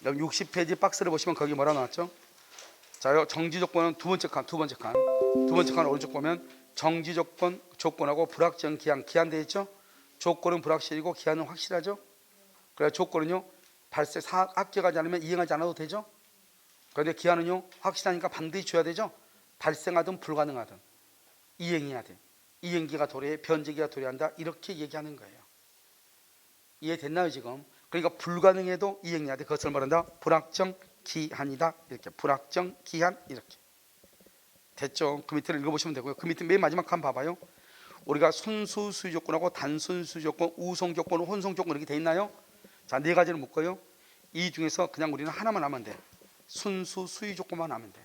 [SPEAKER 1] 여기 60페이지 박스를 보시면 거기 뭐라 나왔죠? 자요 정지 조건은 두 번째 칸 오른쪽 보면 정지 조건하고 불확정 기한 되어 있죠? 조건은 불확실이고 기한은 확실하죠? 그래서 조건은요 합격하지 않으면 이행하지 않아도 되죠? 그런데 기한은요 확실하니까 반드시 줘야 되죠? 발생하든 불가능하든 이행해야 돼. 이행기가 도래해 변제기가 도래한다 이렇게 얘기하는 거예요. 이해됐나요 지금? 그러니까 불가능해도 이행해야 돼. 그것을 말한다 불확정 기한이다 이렇게. 불확정 기한 이렇게 됐죠? 그 밑에를 읽어보시면 되고요. 그 밑에 맨 마지막 칸 봐봐요. 우리가 순수 수의 조건하고 단순 수의 조건, 우성 조건, 혼성 조건 이렇게 돼 있나요? 자, 네 가지를 묶어요. 이 중에서 그냥 우리는 하나만 하면 돼. 순수 수의 조건만 하면 돼.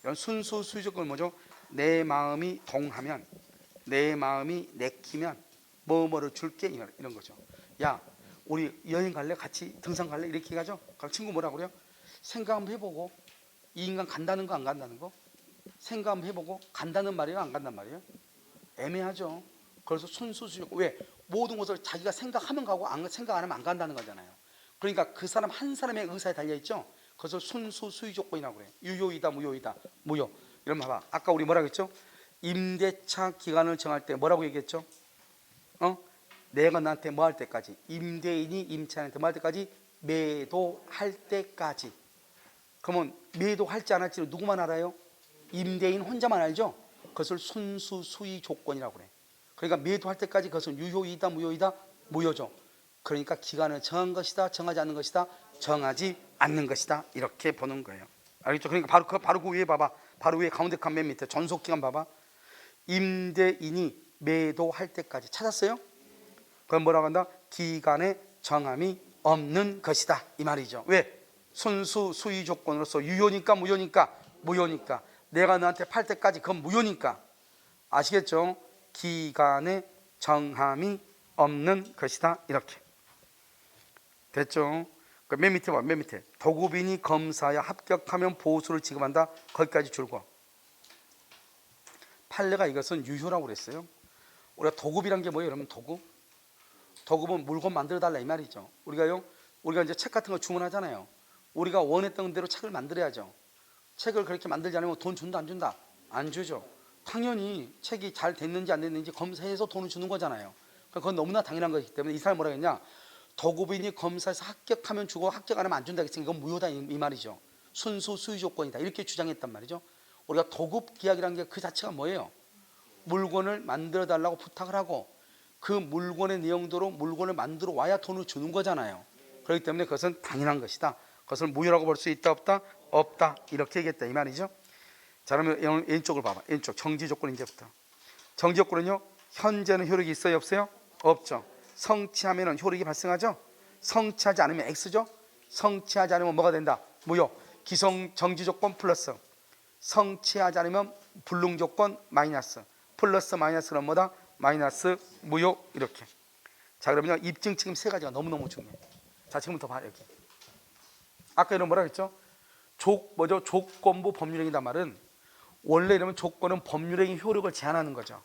[SPEAKER 1] 이런 순수 수의 조건은 뭐죠? 내 마음이 동하면, 내 마음이 내키면 뭐뭐를 줄게 이런 거죠. 야, 우리 여행 갈래? 같이 등산 갈래? 이렇게 가죠. 그럼 친구 뭐라 그래요? 생각 한번 해보고 이 인간 간다는 거 안 간다는 거? 생각 한번 해보고 간다는 말이에요 안 간다는 말이에요? 애매하죠. 그래서 순수 수의 조건. 왜? 모든 것을 자기가 생각하면 가고 생각 안 하면 안 간다는 거잖아요. 그러니까 그 사람 한 사람의 의사에 달려있죠. 그것을 순수 수의 조건이라고 그래요. 유효이다 무효이다. 무효. 이러면 봐봐. 아까 우리 뭐라고 했죠? 임대차 기간을 정할 때 뭐라고 얘기했죠? 내가 나한테 뭐 할 때까지? 임대인이 임차인한테 뭐 할 때까지? 매도할 때까지. 그러면 매도할지 안 할지는 누구만 알아요? 임대인 혼자만 알죠? 그것을 순수 수의 조건이라고 그래. 그러니까 매도할 때까지 그것은 유효이다 무효이다? 무효죠. 그러니까 기간을 정한 것이다 정하지 않는 것이다? 정하지 않는 것이다 이렇게 보는 거예요. 알겠죠? 그러니까 바로 그 위에 봐봐. 바로 위에 가운데 칸 맨 밑에 존속기간 봐봐. 임대인이 매도할 때까지. 찾았어요? 그럼 뭐라고 한다? 기간에 정함이 없는 것이다 이 말이죠. 왜? 순수 수의 조건으로서 유효니까 무효니까? 무효니까. 내가 너한테 팔 때까지 그건 무효니까. 아시겠죠? 기간에 정함이 없는 것이다 이렇게. 됐죠? 맨 밑에 봐. 맨 밑에 도급인이 검사에 합격하면 보수를 지급한다. 거기까지 줄고. 판례가 이것은 유효라고 그랬어요. 우리가 도급이란 게 뭐예요? 여러분 도급? 도급은 물건 만들어 달라 이 말이죠. 우리가 이제 책 같은 거 주문하잖아요. 우리가 원했던 대로 책을 만들어야죠. 책을 그렇게 만들지 않으면 돈 준다 안 준다? 안 주죠. 당연히 책이 잘 됐는지 안 됐는지 검사해서 돈을 주는 거잖아요. 그건 너무나 당연한 것이기 때문에 이 사람이 뭐라 했냐? 도급인이 검사에서 합격하면 주고 합격 안 하면 안 준다 했으니까 이건 무효다 이 말이죠. 순수 수의 조건이다 이렇게 주장했단 말이죠. 우리가 도급 계약이라는 게 그 자체가 뭐예요? 물건을 만들어 달라고 부탁을 하고 그 물건의 내용대로 물건을 만들어 와야 돈을 주는 거잖아요. 그렇기 때문에 그것은 당연한 것이다. 그것을 무효라고 볼 수 있다 없다? 없다 이렇게 얘기했다 이 말이죠. 자 그러면 왼쪽을 봐봐. 왼쪽 정지 조건 이제부터. 정지 조건은요 현재는 효력이 있어요 없어요? 없죠. 성취하면 효력이 발생하죠. 성취하지 않으면 X죠. 성취하지 않으면 뭐가 된다? 무효. 기성 정지 조건 플러스 성취하지 않으면 불능 조건 마이너스 플러스 마이너스는 뭐다? 마이너스 무효 이렇게. 자 그러면요 입증 책임 세 가지가 너무너무 중요해요. 자 지금부터 봐 여기. 아까 이런 뭐라 했죠? 조건부 법률행위란 말은 원래 이러면 조건은 법률행위 효력을 제한하는 거죠.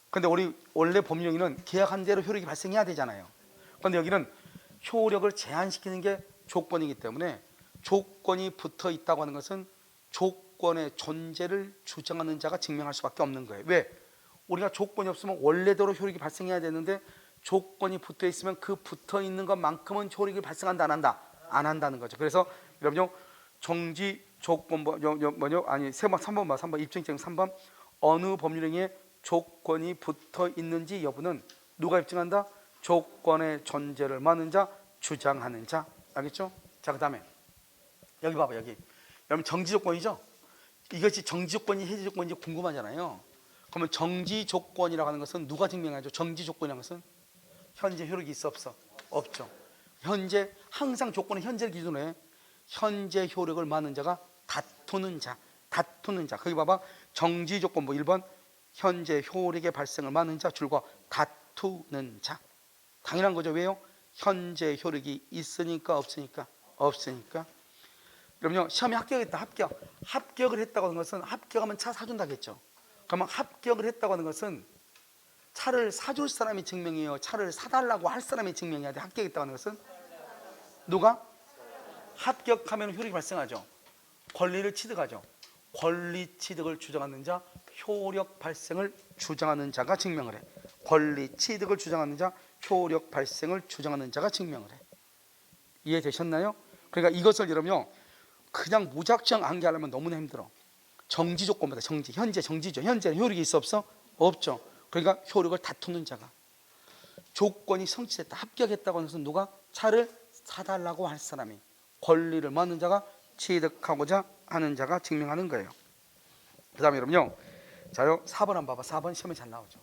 [SPEAKER 1] 근데 우리 원래 법률행위는 계약한 대로 효력이 발생해야 되잖아요. 그런데 여기는 효력을 제한시키는 게 조건이기 때문에 조건이 붙어 있다고 하는 것은 조건의 존재를 주장하는 자가 증명할 수밖에 없는 거예요. 왜? 우리가 조건이 없으면 원래대로 효력이 발생해야 되는데 조건이 붙어 있으면 그 붙어 있는 것만큼은 효력이 발생한다 안 한다? 안 한다는 거죠. 그래서 여러분요 정지 조건부 아니 3번 봐. 3번 입증증 3번 어느 법률행위에 조건이 붙어 있는지 여부는 누가 입증한다? 조건의 존재를 말하는 자, 주장하는 자. 알겠죠? 자, 그 다음에 여기 봐봐. 여기 여러분 정지 조건이죠? 이것이 정지 조건이 해지 조건인지 궁금하잖아요. 그러면 정지 조건이라고 하는 것은 누가 증명하죠? 정지 조건이라는 것은 현재 효력이 있어 없어? 없죠. 현재 항상 조건은 현재를 기준으로 해. 현재 효력을 말하는 자가 다투는 자. 거기 봐봐. 정지 조건부 1번 현재 효력의 발생을 막는 자 줄과 다투는 자. 당연한 거죠. 왜요? 현재 효력이 있으니까 없으니까? 없으니까. 그럼요 시험에 합격했다. 합격을 했다고 하는 것은 합격하면 차 사준다겠죠. 그러면 합격을 했다고 하는 것은 차를 사줄 사람이 증명이에요? 차를 사달라고 할 사람이 증명해야 돼? 합격했다고 하는 것은? 누가? 합격하면 효력이 발생하죠. 권리를 취득하죠. 권리 취득을 주장하는 자, 효력 발생을 주장하는 자가 증명을 해. 권리 취득을 주장하는 자, 효력 발생을 주장하는 자가 증명을 해. 이해되셨나요? 그러니까 이것을 여러분요 그냥 무작정 암기하려면 너무나 힘들어. 정지 조건보다 현재 정지죠. 현재는 효력이 있어 없어? 없죠. 그러니까 효력을 다투는 자가. 조건이 성취됐다. 합격했다고 하는 것은 누가? 차를 사달라고 할 사람이. 권리를 막는 자가 취득하고자 하는 자가 증명하는 거예요. 그 다음에 여러분요 자요 4번 한번 봐봐. 4번 시험에 잘 나오죠.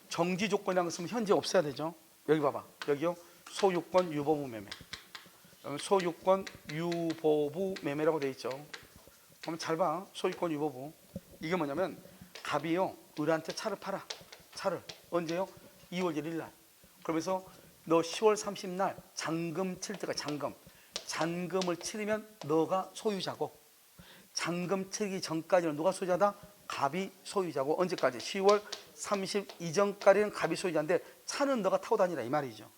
[SPEAKER 1] 정지 조건이라는 것은 현재 없어야 되죠. 여기 봐봐. 여기요 소유권 유보부 매매. 소유권 유보부 매매라고 되어 있죠. 그럼 잘 봐. 소유권 유보부. 이게 뭐냐면 갑이요 을한테 차를 팔아. 차를 언제요? 2월 1일 날. 그러면서 너 10월 30일 날 잔금 칠 때가 잔금을 치르면 너가 소유자고, 잔금 치르기 전까지는 누가 소유자다? 갑이 소유자고. 언제까지? 10월 30일 이전까지는 갑이 소유자인데 차는 너가 타고 다니라 이 말이죠.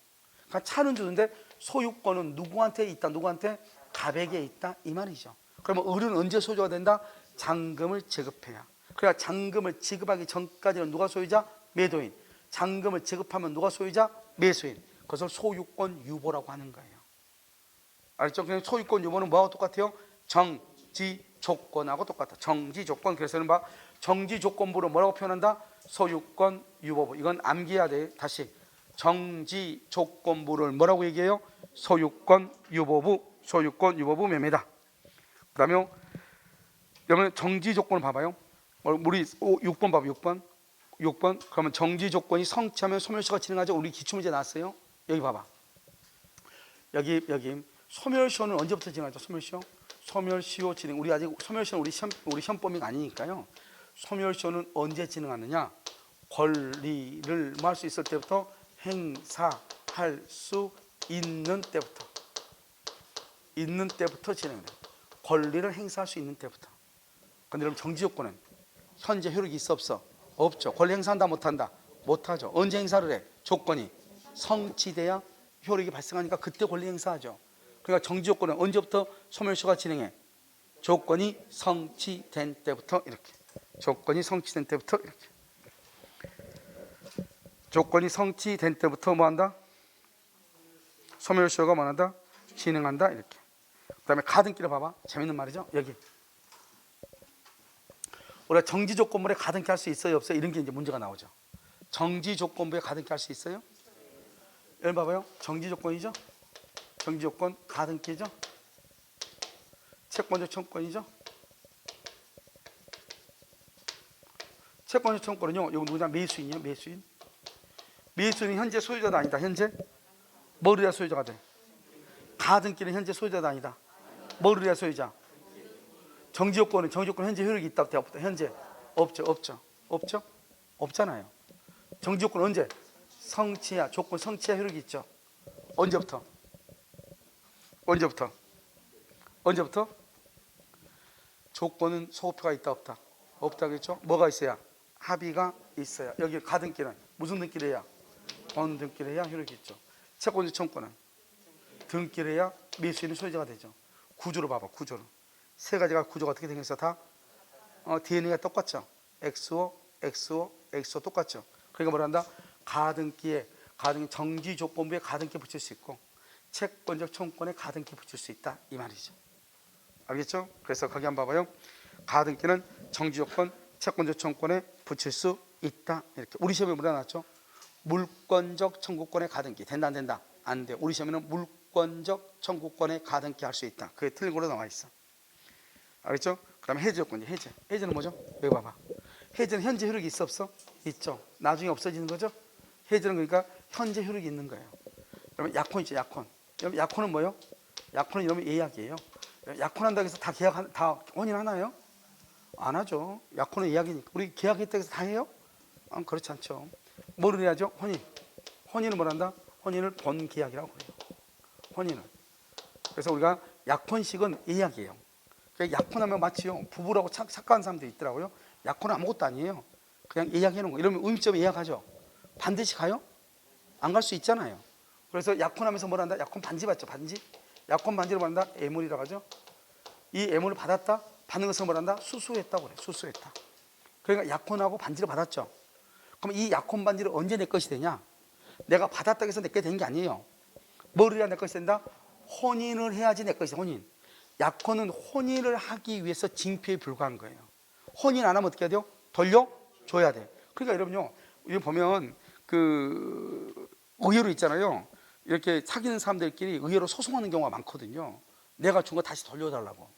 [SPEAKER 1] 그러니까 차는 주는데 소유권은 누구한테 있다? 누구한테? 갑에게 있다 이 말이죠. 그러면 을은 언제 소유자가 된다? 잔금을 지급해야. 그러니까 잔금을 지급하기 전까지는 누가 소유자? 매도인. 잔금을 지급하면 누가 소유자? 매수인. 그것을 소유권 유보라고 하는 거예요. 알죠? 그냥 소유권 유보는 뭐하고 똑같아요? 정지 조건하고 똑같아. 정지 조건. 그래서 봐. 정지 조건부로 뭐라고 표현한다? 소유권 유보부. 이건 암기해야 돼. 다시. 정지 조건부를 뭐라고 얘기해요? 소유권 유보부 매매다. 그다음에 여러분 정지 조건을 봐봐요. 우리 6번 봐봐. 6번 그러면 정지 조건이 성취하면 소멸시효가 진행하죠. 우리 기출문제 나왔어요. 여기 봐봐. 여기 소멸시효는 언제부터 진행하죠? 소멸시효 진행. 우리 아직 소멸시효는 우리 시험 범위가 아니니까요. 소멸시효는 언제 진행하느냐? 권리를 뭐 할 수 있을 때부터 행사할 수 있는 때부터 진행돼요. 권리를 행사할 수 있는 때부터. 근데 여러분 정지 조건은 현재 효력이 있어 없어? 없죠. 권리 행사한다 못한다? 못하죠. 언제 행사를 해? 조건이 성취돼야 효력이 발생하니까 그때 권리 행사하죠. 그러니까 정지 조건은 언제부터 소멸시효가 진행해? 조건이 성취된 때부터 이렇게. 조건이 성취된 때부터 이렇게. 조건이 성취된 때부터 뭐한다? 소멸시효가 뭐한다? 진행한다 이렇게. 그 다음에 가등기를 봐봐. 재밌는 말이죠. 여기 우리가 정지 조건부에 가등기 할 수 있어요 없어요? 이런 게 이제 문제가 나오죠. 정지 조건부에 가등기 할 수 있어요? 여기 봐봐요. 정지 조건이죠. 정지 조건 가등기죠. 채권적 청구권이죠. 채권적 청구권은요. 여기 누구냐? 매수인이요. 매수인은 현재 소유자가 아니다. 현재 뭐를 해야 소유자가 돼? 가등기는 현재 소유자가 아니다. 뭐를 해야 소유자? 정지 조건은 현재 효력이 있다 없다? 현재 없죠. 없잖아요. 정지 조건 언제? 성취야. 조건 성취야 효력이 있죠. 언제부터? 조건은 소급표가 있다 없다? 없다겠죠. 뭐가 있어야? 합의가 있어야. 여기 가등기는 무슨 등기를 해야? 권 등기를 해야 효력이 있죠. 채권적 청구권은 등기를 해야 매수인은 소유자가 되죠. 구조를 봐봐. 구조를 세 가지가 구조가 어떻게 생겼어? 다 DNA가 똑같죠. XO 똑같죠. 그러니까 뭐라 한다? 가등기 정지 조건부에 가등기 붙일 수 있고 채권적 청구권에 가등기 붙일 수 있다 이 말이죠. 알겠죠? 그래서 거기 한번 봐봐요. 가등기는 정지 조건, 채권적 청구권에 붙일 수 있다 이렇게. 우리 시험에 뭐라 나왔죠? 물권적 청구권에 가등기 된다 안 된다? 안 돼. 우리 시험에는 물권적 청구권에 가등기 할 수 있다. 그게 틀린 걸로 나와 있어. 알겠죠? 그 다음에 해제 조건이 해제는 뭐죠? 여기 봐봐. 해제는 현재 효력이 있어 없어? 있죠. 나중에 없어지는 거죠? 해제는 그러니까 현재 효력이 있는 거예요. 그러면 약혼 있죠. 약혼은 뭐예요? 약혼은 이러면 예약이에요. 약혼한다고 해서 다 다 혼인하나요? 안 하죠. 약혼은 예약이니까. 우리 계약했다고 해서 다 해요? 그렇지 않죠. 뭐를 해야죠? 혼인은 뭘 한다? 혼인을 본계약이라고 그래요. 혼인은. 그래서 우리가 약혼식은 예약이에요. 약혼하면 마치요. 부부라고 착각하는 사람도 있더라고요. 약혼은 아무것도 아니에요. 그냥 예약해 놓은 거. 이러면 음식점에 예약하죠. 반드시 가요? 안 갈 수 있잖아요. 그래서 약혼하면서 뭘 한다? 약혼 반지 받죠. 반지. 약혼 반지를 뭐 한다? 애물이라고 하죠. 이 애물을 받았다? 받는 것을 뭘 한다? 수수했다고 그래. 수수했다. 그러니까 약혼하고 반지를 받았죠. 그럼 이 약혼 반지를 언제 내 것이 되냐? 내가 받았다고 해서 내 게 된 게 아니에요. 뭘 해야 내 것이 된다? 혼인을 해야지 내 것이. 혼인. 약혼은 혼인을 하기 위해서 징표에 불과한 거예요. 혼인 안 하면 어떻게 해야 돼요? 돌려줘야 돼. 그러니까 여러분요, 여기 보면 의외로 있잖아요. 이렇게 사귀는 사람들끼리 의외로 소송하는 경우가 많거든요. 내가 준 거 다시 돌려달라고.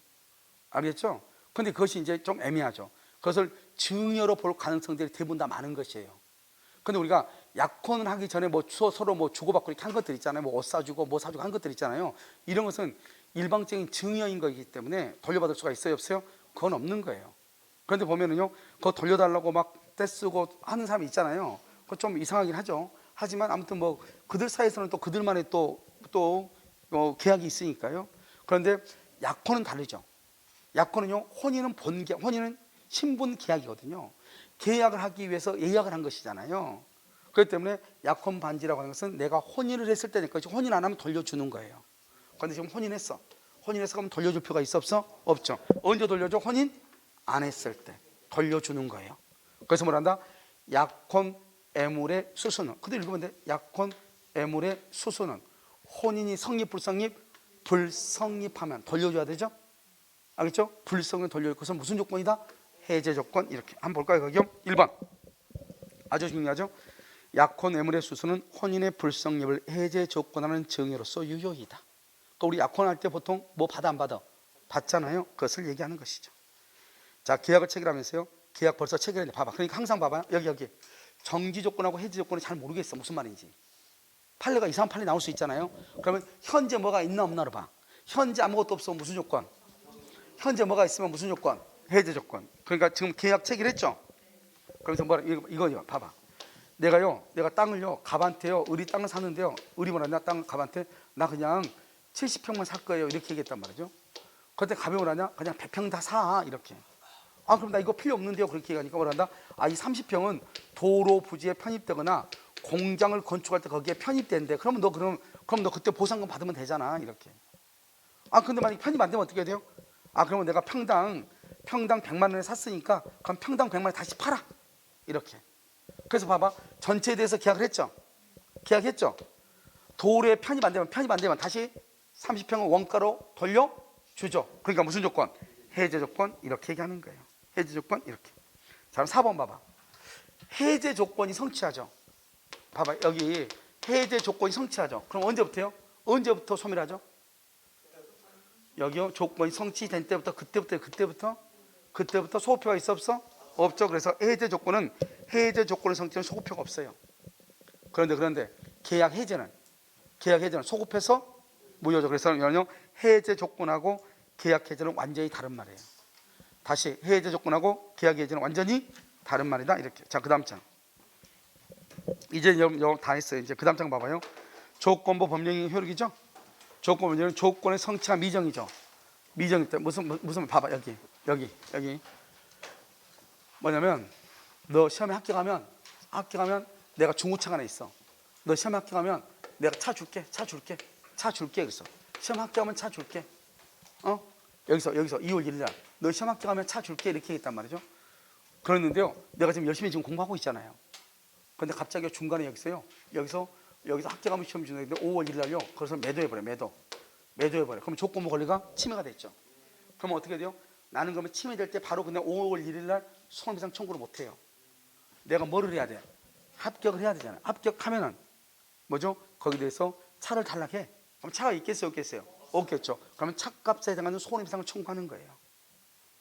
[SPEAKER 1] 알겠죠? 근데 그것이 이제 좀 애매하죠. 그것을 증여로 볼 가능성들이 대부분 다 많은 것이에요. 근데 우리가 약혼을 하기 전에 뭐 서로 뭐 주고받고 이렇게 한 것들 있잖아요. 뭐 옷 사주고 뭐 사주고 한 것들 있잖아요. 이런 것은 일방적인 증여인 거기 때문에 돌려받을 수가 있어요 없어요? 그건 없는 거예요. 그런데 보면은요, 그거 돌려달라고 막 떼쓰고 하는 사람이 있잖아요. 그거 좀 이상하긴 하죠. 하지만 아무튼 뭐 그들 사이에서는 또 그들만의 또 계약이 있으니까요. 그런데 약혼은 다르죠. 약혼은요, 혼인은 신분 계약이거든요. 계약을 하기 위해서 예약을 한 것이잖아요. 그렇기 때문에 약혼 반지라고 하는 것은 내가 혼인을 했을 때니까 혼인 안 하면 돌려주는 거예요. 그런데 지금 혼인했어. 그러면 돌려줄 필요가 있어 없어? 없죠. 언제 돌려줘? 혼인 안 했을 때 돌려주는 거예요. 그래서 뭐란다? 약혼 애물의 수수는, 그대로 읽으면 돼. 약혼 애물의 수수는 혼인이 성립 불성립? 불성립하면 돌려줘야 되죠. 알겠죠? 불성립 돌려줄 것은 무슨 조건이다? 해제 조건. 이렇게 한번 볼까요? 거기요. 1번 아주 중요하죠. 약혼 애물의 수수는 혼인의 불성립을 해제 조건하는 증여로서 유효이다. 그러니까 우리 약혼할 때 보통 뭐 받아 안 받아? 받잖아요. 그것을 얘기하는 것이죠. 자, 계약을 체결하면서요. 계약 벌써 체결했네. 봐봐. 그러니까 항상 봐봐요. 여기 정지 조건하고 해지 조건을 잘 모르겠어. 무슨 말인지. 판례가 이상한 판례 나올 수 있잖아요. 그러면 현재 뭐가 있나 없나를 봐. 현재 아무것도 없어. 무슨 조건? 현재 뭐가 있으면 무슨 조건? 해제 조건. 그러니까 지금 계약 체결했죠. 그래서 뭐라 이거요. 봐봐. 내가 땅을요. 갑한테요. 을이 땅을 샀는데요. 을이 뭐라 나 땅 갑한테 나 그냥 70평만 살 거예요. 이렇게 얘기했단 말이죠. 그때 갑이 뭐라냐? 그냥 100평 다 사. 이렇게. 아, 그럼 나 이거 필요 없는데요. 그렇게 얘기하니까 뭐란다? 아, 이 30평은 도로 부지에 편입되거나 공장을 건축할 때 거기에 편입된대. 그럼 너 그때 보상금 받으면 되잖아. 이렇게. 아, 근데 만약에 편입 안 되면 어떻게 돼요? 아, 그러면 내가 평당 100만 원에 샀으니까 그럼 평당 100만 원 다시 팔아. 이렇게. 그래서 봐봐. 전체에 대해서 계약을 했죠. 계약했죠. 도로에 편입 안 되면 다시 30평을 원가로 돌려주죠. 그러니까 무슨 조건? 해제 조건. 이렇게 얘기하는 거예요. 해제 조건 이렇게. 자, 그럼 4번 봐봐. 해제 조건이 성취하죠. 봐봐. 여기 해제 조건이 성취하죠. 그럼 언제부터요? 언제부터 소멸하죠? 여기요. 조건이 성취된 때부터 그때부터 소호표가 있어 없어? 없죠. 그래서 해제 조건을 성취하는 소호표가 없어요. 그런데 계약 해제는 소급해서 무효죠. 그래서 해제 조건하고 계약 해제는 완전히 다른 말이에요. 다시 해제 조건하고 계약 해제는 완전히 다른 말이다. 이렇게. 자, 그다음 장. 이제 다 했어요. 이제 그다음 장 봐봐요. 조건부 법령의 효력이죠. 조건부 법령은 조건의 성취가 미정이죠. 미정일 때 무슨 봐봐. 여기 뭐냐면 너 시험에 합격하면 내가 중고차가 하나 있어. 너 시험에 합격하면 내가 차 줄게. 그래서 시험 합격하면 차 줄게. 여기서 2월 1일 날 너 시험 합격하면 차 줄게 이렇게 했단 말이죠. 그랬는데요. 내가 지금 열심히 공부하고 있잖아요. 근데 갑자기 중간에 여기서 합격하면 시험 주는데 5월 1일 날요. 그래서 매도해버려. 그럼 조건부 권리가 침해가 됐죠. 그러면 어떻게 돼요? 나는 그러면 침해될 때 바로 그냥 5월 1일 날 손해배상 청구를 못 해요. 내가 뭐를 해야 돼? 합격을 해야 되잖아요. 합격하면은 뭐죠? 거기에 대해서 차를 탈락해. 그럼 차가 있겠어요, 없겠어요? 없겠죠. 그러면 차값에 해당하는 손해배상을 청구하는 거예요.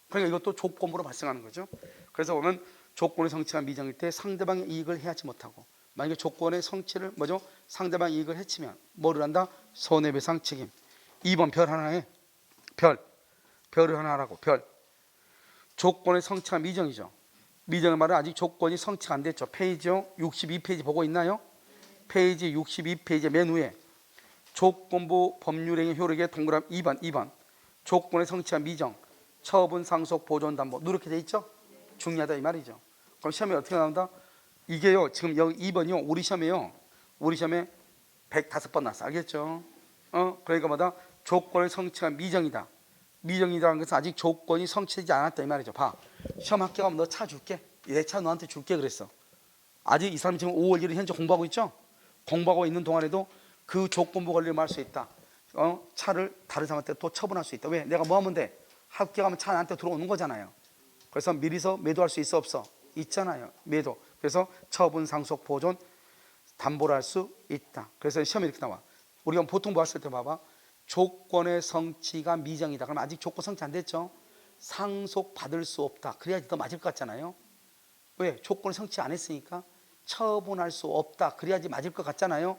[SPEAKER 1] 그러니까 이것도 조건부로 발생하는 거죠. 그래서 보면 조건의 성취가 미정일 때 상대방의 이익을 해하지 못하고, 만약에 조건의 성취를 상대방의 이익을 해치면 뭐를 한다? 손해배상 책임. 2번 별 하나에 별을 하나 하라고. 별. 조건의 성취가 미정이죠. 미정의 말은 아직 조건이 성취가 안 됐죠. 페이지요. 62페이지 보고 있나요? 페이지 62페이지 맨 위에 조건부 법률행위 효력의 동그라미 2번 조건의 성취가 미정, 처분, 상속, 보존, 담보 누렇게 돼 있죠? 중요하다 이 말이죠. 그럼 시험에 어떻게 나온다? 이게요. 지금 여기 2번이요. 우리 시험에 105번 나왔어. 알겠죠? 그러니까 뭐다? 조건의 성취가 미정이다. 미정이라는 것은 아직 조건이 성취되지 않았다 이 말이죠. 봐. 시험 합격하면 너 차 줄게. 내 차 너한테 줄게 그랬어. 아직 이 사람이 지금 5월 1일 현재 공부하고 있죠? 공부하고 있는 동안에도 그 조건부 권리를 말할 수 있다. 차를 다른 사람한테 또 처분할 수 있다. 왜? 내가 뭐 하면 돼? 합격하면 차 나한테 들어오는 거잖아요. 그래서 미리서 매도할 수 있어 없어? 있잖아요. 매도. 그래서 처분, 상속, 보존, 담보를 할 수 있다. 그래서 시험에 이렇게 나와. 우리가 보통 보았을 때 봐봐. 조건의 성취가 미정이다. 그럼 아직 조건 성취 안 됐죠? 상속 받을 수 없다. 그래야지 더 맞을 것 같잖아요. 왜? 조건을 성취 안 했으니까 처분할 수 없다. 그래야지 맞을 것 같잖아요.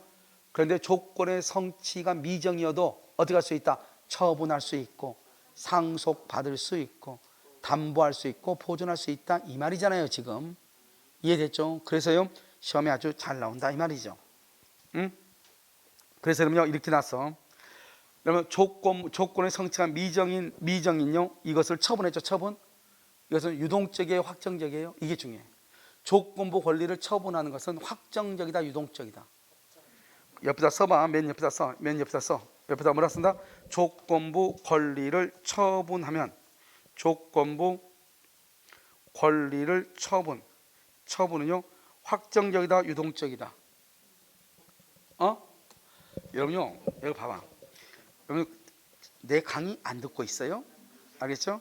[SPEAKER 1] 그런데 조건의 성취가 미정이어도 어떻게 할 수 있다? 처분할 수 있고 상속 받을 수 있고 담보할 수 있고 보존할 수 있다 이 말이잖아요. 지금 이해됐죠? 그래서요 시험에 아주 잘 나온다 이 말이죠. 그래서 그러면 이렇게 나서 그러면 조건의 성취가 미정인요 이것을 처분했죠. 처분. 이것은 유동적이에요, 확정적이에요? 이게 중요해요. 조건부 권리를 처분하는 것은 확정적이다, 유동적이다. 옆에다 써봐. 맨 옆에다 써. 옆에다 뭐라 쓴다? 조건부 권리를 처분하면 조건부 권리를 처분은요 확정적이다, 유동적이다. 여러분요, 여기 봐봐. 여러분 내 강의 안 듣고 있어요? 알겠죠?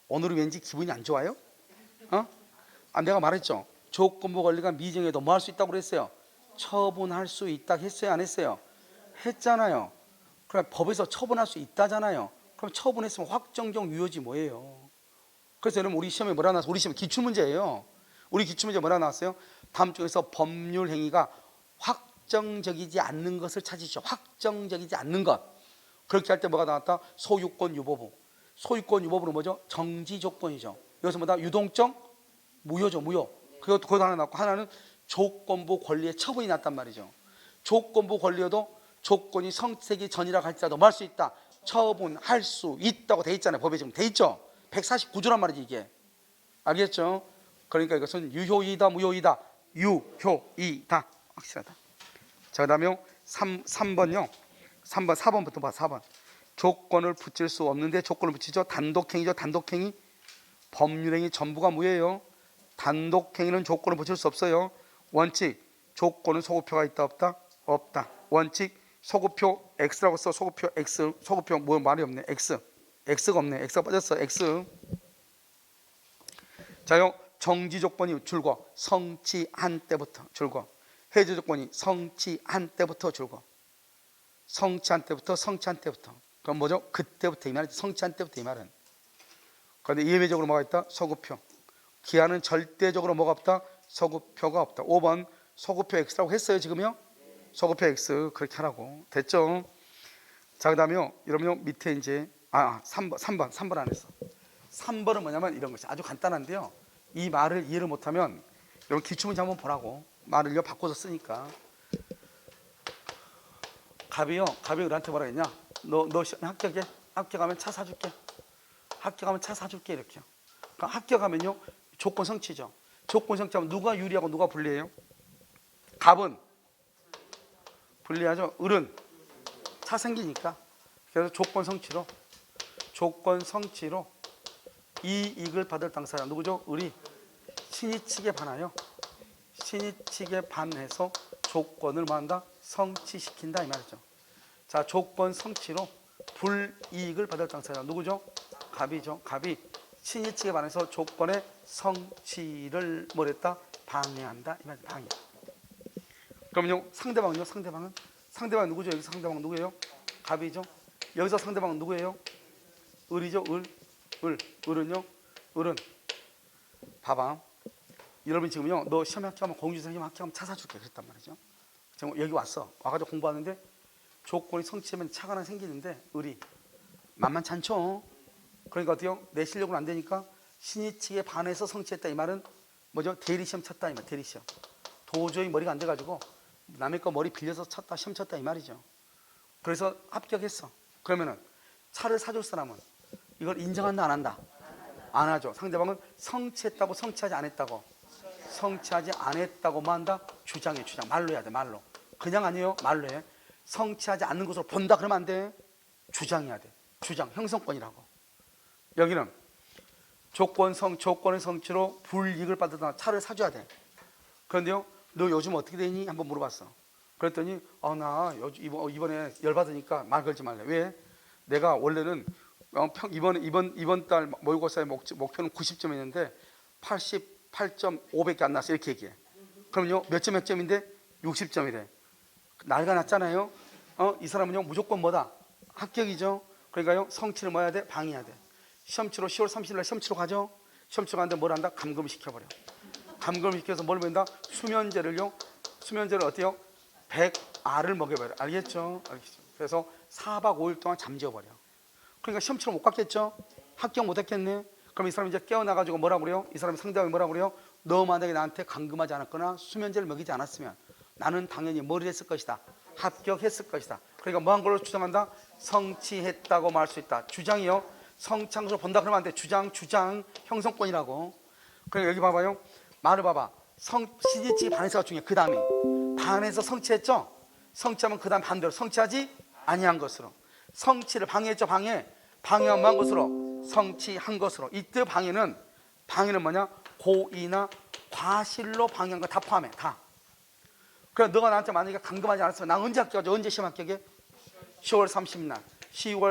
[SPEAKER 1] 오늘은 왠지 기분이 안 좋아요? 내가 말했죠. 조건부 권리가 미정해도 뭐 할 수 있다고 그랬어요? 처분할 수 있다 했어요? 안 했어요? 했잖아요. 그럼 법에서 처분할 수 있다잖아요. 그럼 그럼 처분했으면 확정적 유효지 뭐예요? 그래서 여러분 우리 시험에 뭐라 나왔어요? 우리 시험 기출문제예요. 우리 기출문제 뭐라 나왔어요? 다음 중에서 법률 행위가 확정적이지 않는 것을 찾으시오. 확정적이지 않는 것. 그렇게 할 때 뭐가 나왔다? 소유권 유보부. 소유권 유보부는 뭐죠? 정지 조건이죠. 여기서 뭐다? 유동적 무효죠. 무효. 그것도 하나 나왔고, 하나는 조건부 권리의 처분이 났단 말이죠. 조건부 권리여도 조건이 성취되기 전이라고 할지라도 뭐 할 수 있다? 처분할 수 있다고 돼 있잖아요. 법에 지금 돼 있죠. 149조란 말이지 이게. 알겠죠? 그러니까 이것은 유효이다 무효이다. 유효이다. 확실하다. 자, 그 다음에 3번요 3번 4번부터 봐. 4번 조건을 붙일 수 없는데 조건을 붙이죠. 단독행위죠. 단독행위. 법률행위 전부가 무효예요. 단독행위는 조건을 붙일 수 없어요. 원칙 조건은 소급표가 있다 없다? 없다. 원칙 소급표 X라고 써. 소급표 X. 소급표 뭐 말이 없네. X. X가 없네. X가 빠졌어. X. 자요. 정지 조건이 줄고 성취한 때부터 줄고, 해제 조건이 성취한 때부터 줄고, 성취한 때부터 성취한 때부터. 그럼 뭐죠? 그때부터 이 말이지. 성취한 때부터 이 말은. 그런데 예외적으로 뭐가 있다? 소급표. 기한은 절대적으로 뭐가 없다? 소급표가 없다. 5번 소급표 X라고 했어요 지금요? 소급표 X 그렇게 하라고. 됐죠? 자, 그 다음에요 여러분요 밑에 이제 3번 안 했어. 3번은 뭐냐면 이런 것이 아주 간단한데요, 이 말을 이해를 못하면 여러분 기출문제 한번 보라고. 말을요 바꿔서 쓰니까. 갑이 우리한테 뭐라 했냐? 너 합격해? 합격하면 차 사줄게. 합격하면 차 사줄게 이렇게. 그러니까 합격하면요 조건 성취죠. 조건 성취하면 누가 유리하고 누가 불리해요? 갑은 불리하죠. 을은 차 생기니까. 그래서 조건 성취로 이익을 받을 당사자 누구죠? 을이 신의 측에 반하여 신의 측에 반해서 조건을 뭐한다? 성취시킨다 이 말이죠. 자, 조건 성취로 불이익을 받을 당사자 누구죠? 갑이죠. 갑이 신의 측에 반해서 조건의 성취를 뭐랬다? 방해한다 이 말이죠. 방해. 그럼요 상대방은요? 상대방 누구죠? 여기서 상대방 누구예요? 갑이죠. 여기서 상대방은 누구예요? 을이죠. 을은 봐봐. 여러분 지금요 너 시험 합격하면 공주선생님 합격하면 차 사줄게 그랬단 말이죠. 지금 여기 와가지고 공부하는데 조건이 성취되면 차가 하나 생기는데 을이 만만치 않죠. 그러니까 어때요? 내 실력으로 안 되니까 신의 측에 반해서 성취했다 이 말은 뭐죠? 대리시험 쳤다 이 말. 대리시험 도저히 머리가 안 돼가지고 남의 거 머리 빌려서 쳤다 시험 쳤다 이 말이죠. 그래서 합격했어. 그러면은 차를 사줄 사람은 이걸 인정한다 안 한다? 안 하죠. 상대방은 성취했다고 성취하지 않았다고? 성취하지 않았다고만 한다? 주장해. 주장. 말로 해야 돼. 말로. 그냥 아니에요. 말로 해. 성취하지 않는 것으로 본다 그러면 안 돼. 주장해야 돼. 주장. 형성권이라고. 여기는 조건의 성취로 불이익을 받으다 차를 사줘야 돼. 그런데요 너 요즘 어떻게 되니? 한번 물어봤어. 그랬더니 나 이번에 열받으니까 말 걸지 말래. 왜? 내가 원래는 이번 달 모의고사의 목표는 90점이었는데 88.5밖에 안 났어 이렇게 얘기해. 그럼요 몇 점인데 60점이래. 나이가 났잖아요. 이 사람은요 무조건 뭐다? 합격이죠. 그러니까요 성취를 뭐 해야 돼? 방해해야 돼. 시험치로 10월 30일 날 시험치로 가죠. 시험치로 가는데 뭘 한다? 감금시켜버려. 감금시켜서 뭘 먹는다? 수면제를 어때요? 100알을 먹여버려. 알겠죠? 그래서 4박 5일 동안 잠재워버려. 그러니까 시험치로 못 갔겠죠? 합격 못 했겠네? 그럼 이 사람이 이제 깨어나가지고 뭐라 그래요? 이 사람이 상대방이 뭐라 그래요? 너 만약에 나한테 감금하지 않았거나 수면제를 먹이지 않았으면 나는 당연히 뭘 했을 것이다? 합격했을 것이다. 그러니까 뭐 한 걸로 주장한다? 성취했다고 말할 수 있다. 주장이요. 성취한 것으로 본다 그러면 안 돼. 주장 형성권이라고. 그러니까 여기 봐봐요. 말을 봐봐. 신의 측에 반해서가 중요해. 그 다음에 반해서 성취했죠? 성취하면 그 다음 반대로 성취하지 아니한 것으로. 성취를 방해했죠. 방해한 것으로 성취한 것으로. 이때 방해는 뭐냐? 고의나 과실로 방해한 거 다 포함해. 다. 그래 너가 나한테 만약에 감금하지 않았으면 나 언제 합격하지? 언제 시험 합격해? 10월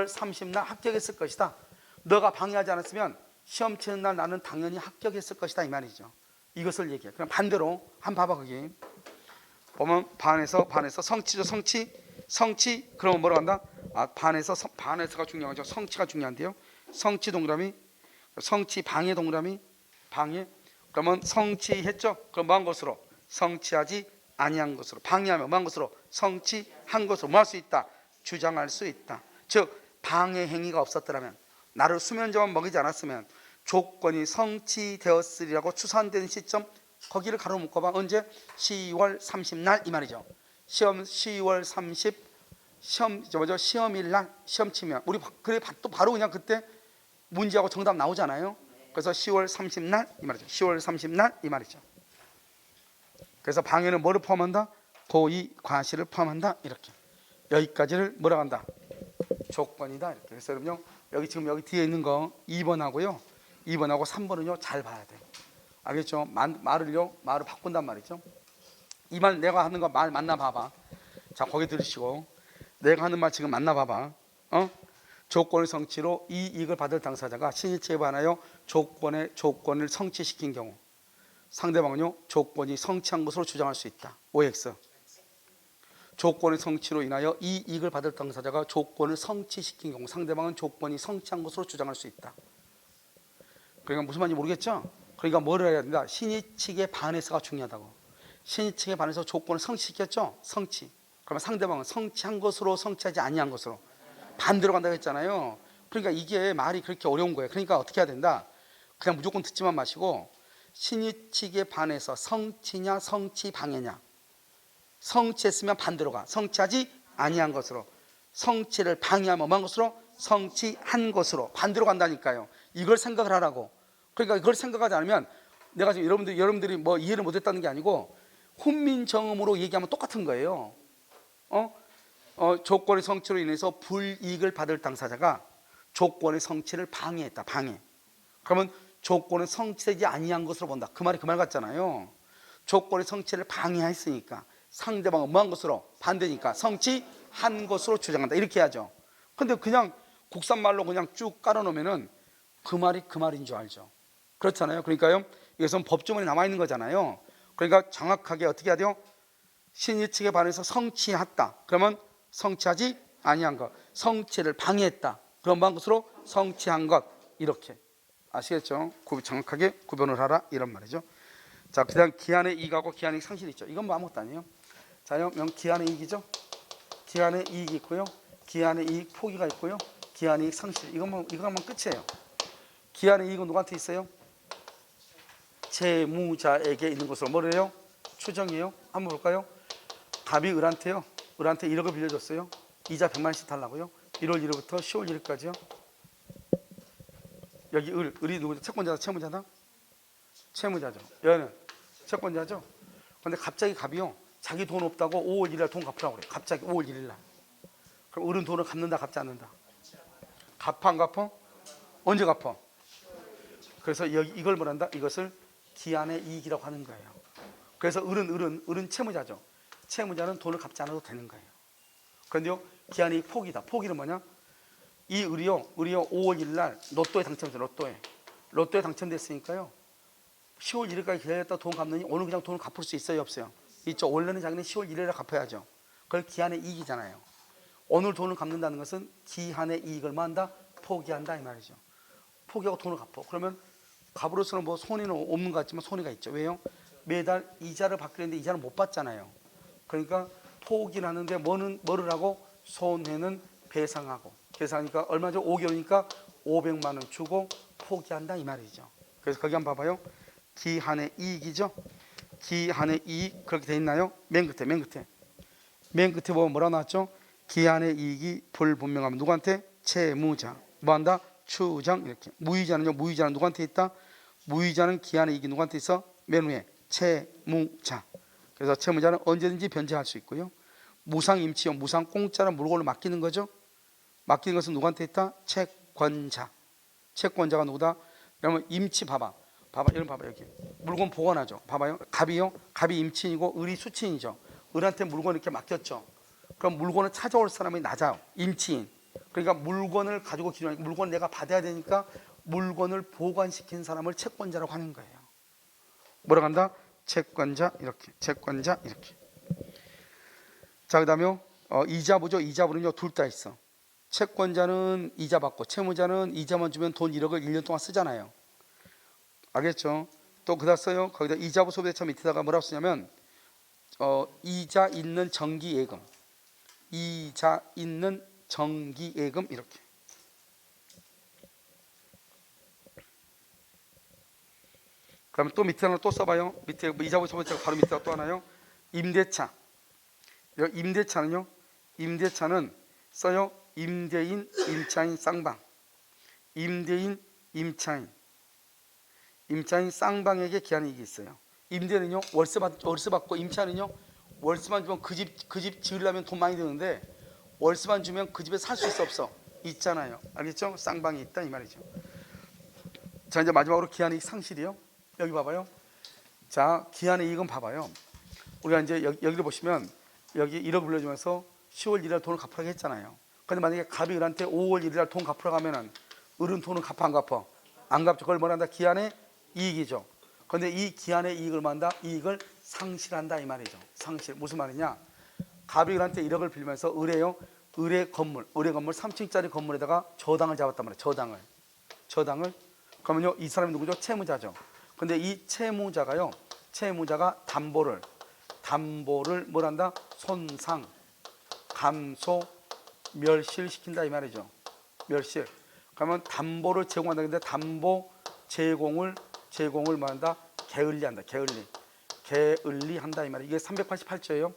[SPEAKER 1] 30날 합격했을 것이다. 너가 방해하지 않았으면 시험 치는 날 나는 당연히 합격했을 것이다 이 말이죠. 이것을 얘기해. 그럼 반대로 한번 봐봐. 거기 보면 반해서 성취죠. 성취 그러면 뭐라고 한다? 반에서가 중요하죠. 성취가 중요한데요. 성취 동그라미, 성취 방해 동그라미, 방해. 그러면 성취했죠. 그럼 뭐한 것으로? 성취하지 아니한 것으로. 방해하면 뭐한 것으로? 성취한 것으로 뭐 할 수 있다? 주장할 수 있다. 즉 방해 행위가 없었더라면, 나를 수면제만 먹이지 않았으면 조건이 성취되었으리라고 추산되는 시점, 거기를 가로 묶어봐. 언제? 10월 30날 이 말이죠. 시험 10월 30 시험일 날 시험 치면 우리 그래 또 바로 그냥 그때 문제하고 정답 나오잖아요. 그래서 10월 30날 이 말이죠. 10월 30날 이 말이죠. 그래서 방해는 뭐를 포함한다? 고의 과실을 포함한다. 이렇게 여기까지를 뭐라고 한다? 조건이다. 이렇게. 그래서 여러분요, 여기 지금 여기 뒤에 있는 거 2번하고요 2번하고 3번은요 잘 봐야 돼요. 알겠죠? 말을 바꾼단 말이죠. 이 말 내가 하는 거 말 맞나 봐봐. 자, 거기 들으시고 내가 하는 말 지금 맞나 봐봐. 조건의 성취로 이익을 받을 당사자가 신의치에 반하여 조건을 성취시킨 경우, 상대방은요 조건이 성취한 것으로 주장할 수 있다. OX. 조건의 성취로 인하여 이익을 받을 당사자가 조건을 성취시킨 경우, 상대방은 조건이 성취한 것으로 주장할 수 있다. 그러니까 무슨 말인지 모르겠죠? 그러니까 뭐를 해야 된다? 신의 측에 반해서가 중요하다고. 신의 측에 반해서 조건을 성취시켰죠? 성취. 그러면 상대방은 성취한 것으로, 성취하지 아니한 것으로 반대로 간다고 했잖아요. 그러니까 이게 말이 그렇게 어려운 거예요. 그러니까 어떻게 해야 된다? 그냥 무조건 듣지만 마시고, 신의 측에 반해서 성취냐 성취 방해냐. 성취했으면 반대로 가. 성취하지 아니한 것으로. 성취를 방해하면 뭐한 것으로? 성취한 것으로 반대로 간다니까요. 이걸 생각을 하라고. 그러니까 이걸 생각하지 않으면, 내가 지금 여러분들이 뭐 이해를 못했다는 게 아니고 훈민정음으로 얘기하면 똑같은 거예요. 조건의 성취로 인해서 불이익을 받을 당사자가 조건의 성취를 방해했다. 방해. 그러면 조건은 성취되지 아니한 것으로 본다. 그 말이 그 말 같잖아요. 조건의 성취를 방해했으니까 상대방은 뭐한 것으로? 반대니까 성취한 것으로 주장한다. 이렇게 해야죠. 근데 그냥 국산말로 그냥 쭉 깔아놓으면은 그 말이 그 말인 줄 알죠. 그렇잖아요. 그러니까요, 이것은 법조문에 남아있는 거잖아요. 그러니까 정확하게 어떻게 해야 돼요? 신의 측에 반해서 성취했다. 그러면 성취하지 아니한 것. 성취를 방해했다. 그럼 뭐한 것으로? 성취한 것. 이렇게. 아시겠죠? 정확하게 구분을 하라. 이런 말이죠. 자, 그 다음 기한의 이익하고 기한의 상실이 있죠. 이건 뭐 아무것도 아니에요. 자, 기한의 이익이죠. 기한의 이익이 있고요. 기한의 이익 포기가 있고요. 기한의 이익 상실. 이거만 끝이에요. 기한의 이익은 누구한테 있어요? 채무자에게 있는 것으로 뭐래요? 추정이에요. 한번 볼까요? 갑이 을한테요. 을한테 1억을 빌려줬어요. 이자 100만원씩 달라고요. 1월 1일부터 10월 1일까지요. 여기 을이 누구죠? 채권자다, 채무자다? 채무자죠. 얘는 채권자죠. 근데 갑자기 갑이요, 자기 돈 없다고 5월 1일 날 돈 갚으라고 그래요. 갑자기 5월 1일 날. 그럼 을은 돈을 갚는다, 갚지 않는다? 갚아, 안 갚아? 언제 갚아? 그래서 이걸 뭐란다? 이것을 기한의 이익이라고 하는 거예요. 그래서 을은 채무자죠. 채무자는 돈을 갚지 않아도 되는 거예요. 그런데요, 기한의 이익 포기다. 포기는 뭐냐? 이 을이요 5월 1일 날 로또에 당첨됐어요. 로또에 당첨됐으니까요, 10월 1일까지 기다렸다 돈 갚느니 오늘 그냥 돈을 갚을 수 있어요, 없어요? 있죠. 원래는 자기는 10월 1일에 갚아야죠. 그걸 기한의 이익이잖아요. 오늘 돈을 갚는다는 것은 기한의 이익을 뭐 한다? 포기한다 이 말이죠. 포기하고 돈을 갚아. 그러면 갑으로서는 뭐 손해는 없는 것 같지만 손해가 있죠. 왜요? 매달 이자를 받기로 했는데 이자를 못 받잖아요. 그러니까 포기는 하는데 뭐를 하고? 손해는 배상하고. 계산하니까 얼마죠? 5개월이니까 500만 원 주고 포기한다 이 말이죠. 그래서 거기 한번 봐봐요. 기한의 이익이죠. 기한의 이익 그렇게 돼 있나요? 맨 끝에 보면 뭐라 나왔죠? 기한의 이익이 불분명하면 누구한테? 채무자. 뭐한다? 추정. 이렇게. 무이자는 누구한테 있다? 무이자는 기한의 이익이 누구한테 있어? 맨 위에 채무자. 그래서 채무자는 언제든지 변제할 수 있고요. 무상임치용, 무상 공짜로 물건을 맡기는 거죠. 맡기는 것은 누구한테 있다? 채권자. 채권자가 누구다? 그러면 임치 봐봐. 여러분 봐봐. 여기 물건 보관하죠. 봐봐요. 갑이 임친이고 을이 수친이죠. 을한테 물건 이렇게 맡겼죠. 그럼 물건을 찾아올 사람이 나죠. 임치인. 그러니까 물건을 가지고 기존에 물건 내가 받아야 되니까 물건을 보관시킨 사람을 채권자라고 하는 거예요. 뭐라고 한다? 채권자 이렇게. 자, 그다음에 이자부죠. 이자부는요 둘 다 있어. 채권자는 이자 받고 채무자는 이자만 주면 돈 1억을 1년 동안 쓰잖아요. 알겠죠? 또 그다 써요. 거기다 이자부 소비대차 밑에다가 뭐라고 쓰냐면 이자 있는 정기예금, 이자 있는 정기예금 이렇게. 그러면 또 밑에 하나 또 써봐요. 밑에 이자부 소비대차 바로 밑에다 또 하나요. 임대차. 임대차는요. 임대차는 써요. 임대인, 임차인, 쌍방. 임대인, 임차인, 임차인, 쌍방에게 기한 이익이 있어요. 임대는요 월세 받고, 임차는요 월세만 주면 그 집 지으려면 돈 많이 드는데 월세만 주면 그 집에 살 수 있어 없어? 있잖아요. 알겠죠? 쌍방이 있다 이 말이죠. 자, 이제 마지막으로 기한 이익 상실이요. 여기 봐봐요. 자, 기한의 이익은 봐봐요. 우리가 이제 여기를 보시면 여기 1억 불려주면서 10월 1일 돈을 갚으라고 했잖아요. 근데 만약에 갑이 을한테 5월 1일 돈 갚으라고 하면은 을은 돈을 갚아 안 갚아? 안 갚죠. 그걸 뭐란다? 기한의 이익이죠. 근데 이 기한의 이익을 뭐한다? 이익을 상실한다 이 말이죠. 상실. 무슨 말이냐? 갑이 을한테 1억을 빌면서 을의 건물 3층짜리 건물에다가 저당을 잡았단 말이에요. 저당을. 그러면요 이 사람이 누구죠? 채무자죠. 근데 이 채무자가 담보를 뭐란다? 손상, 감소, 멸실시킨다 이 말이죠. 멸실. 그러면 담보를 제공한다. 근데 담보 제공을 뭐한다? 게을리한다. 게을리한다 이 말이에요. 이게 388조예요.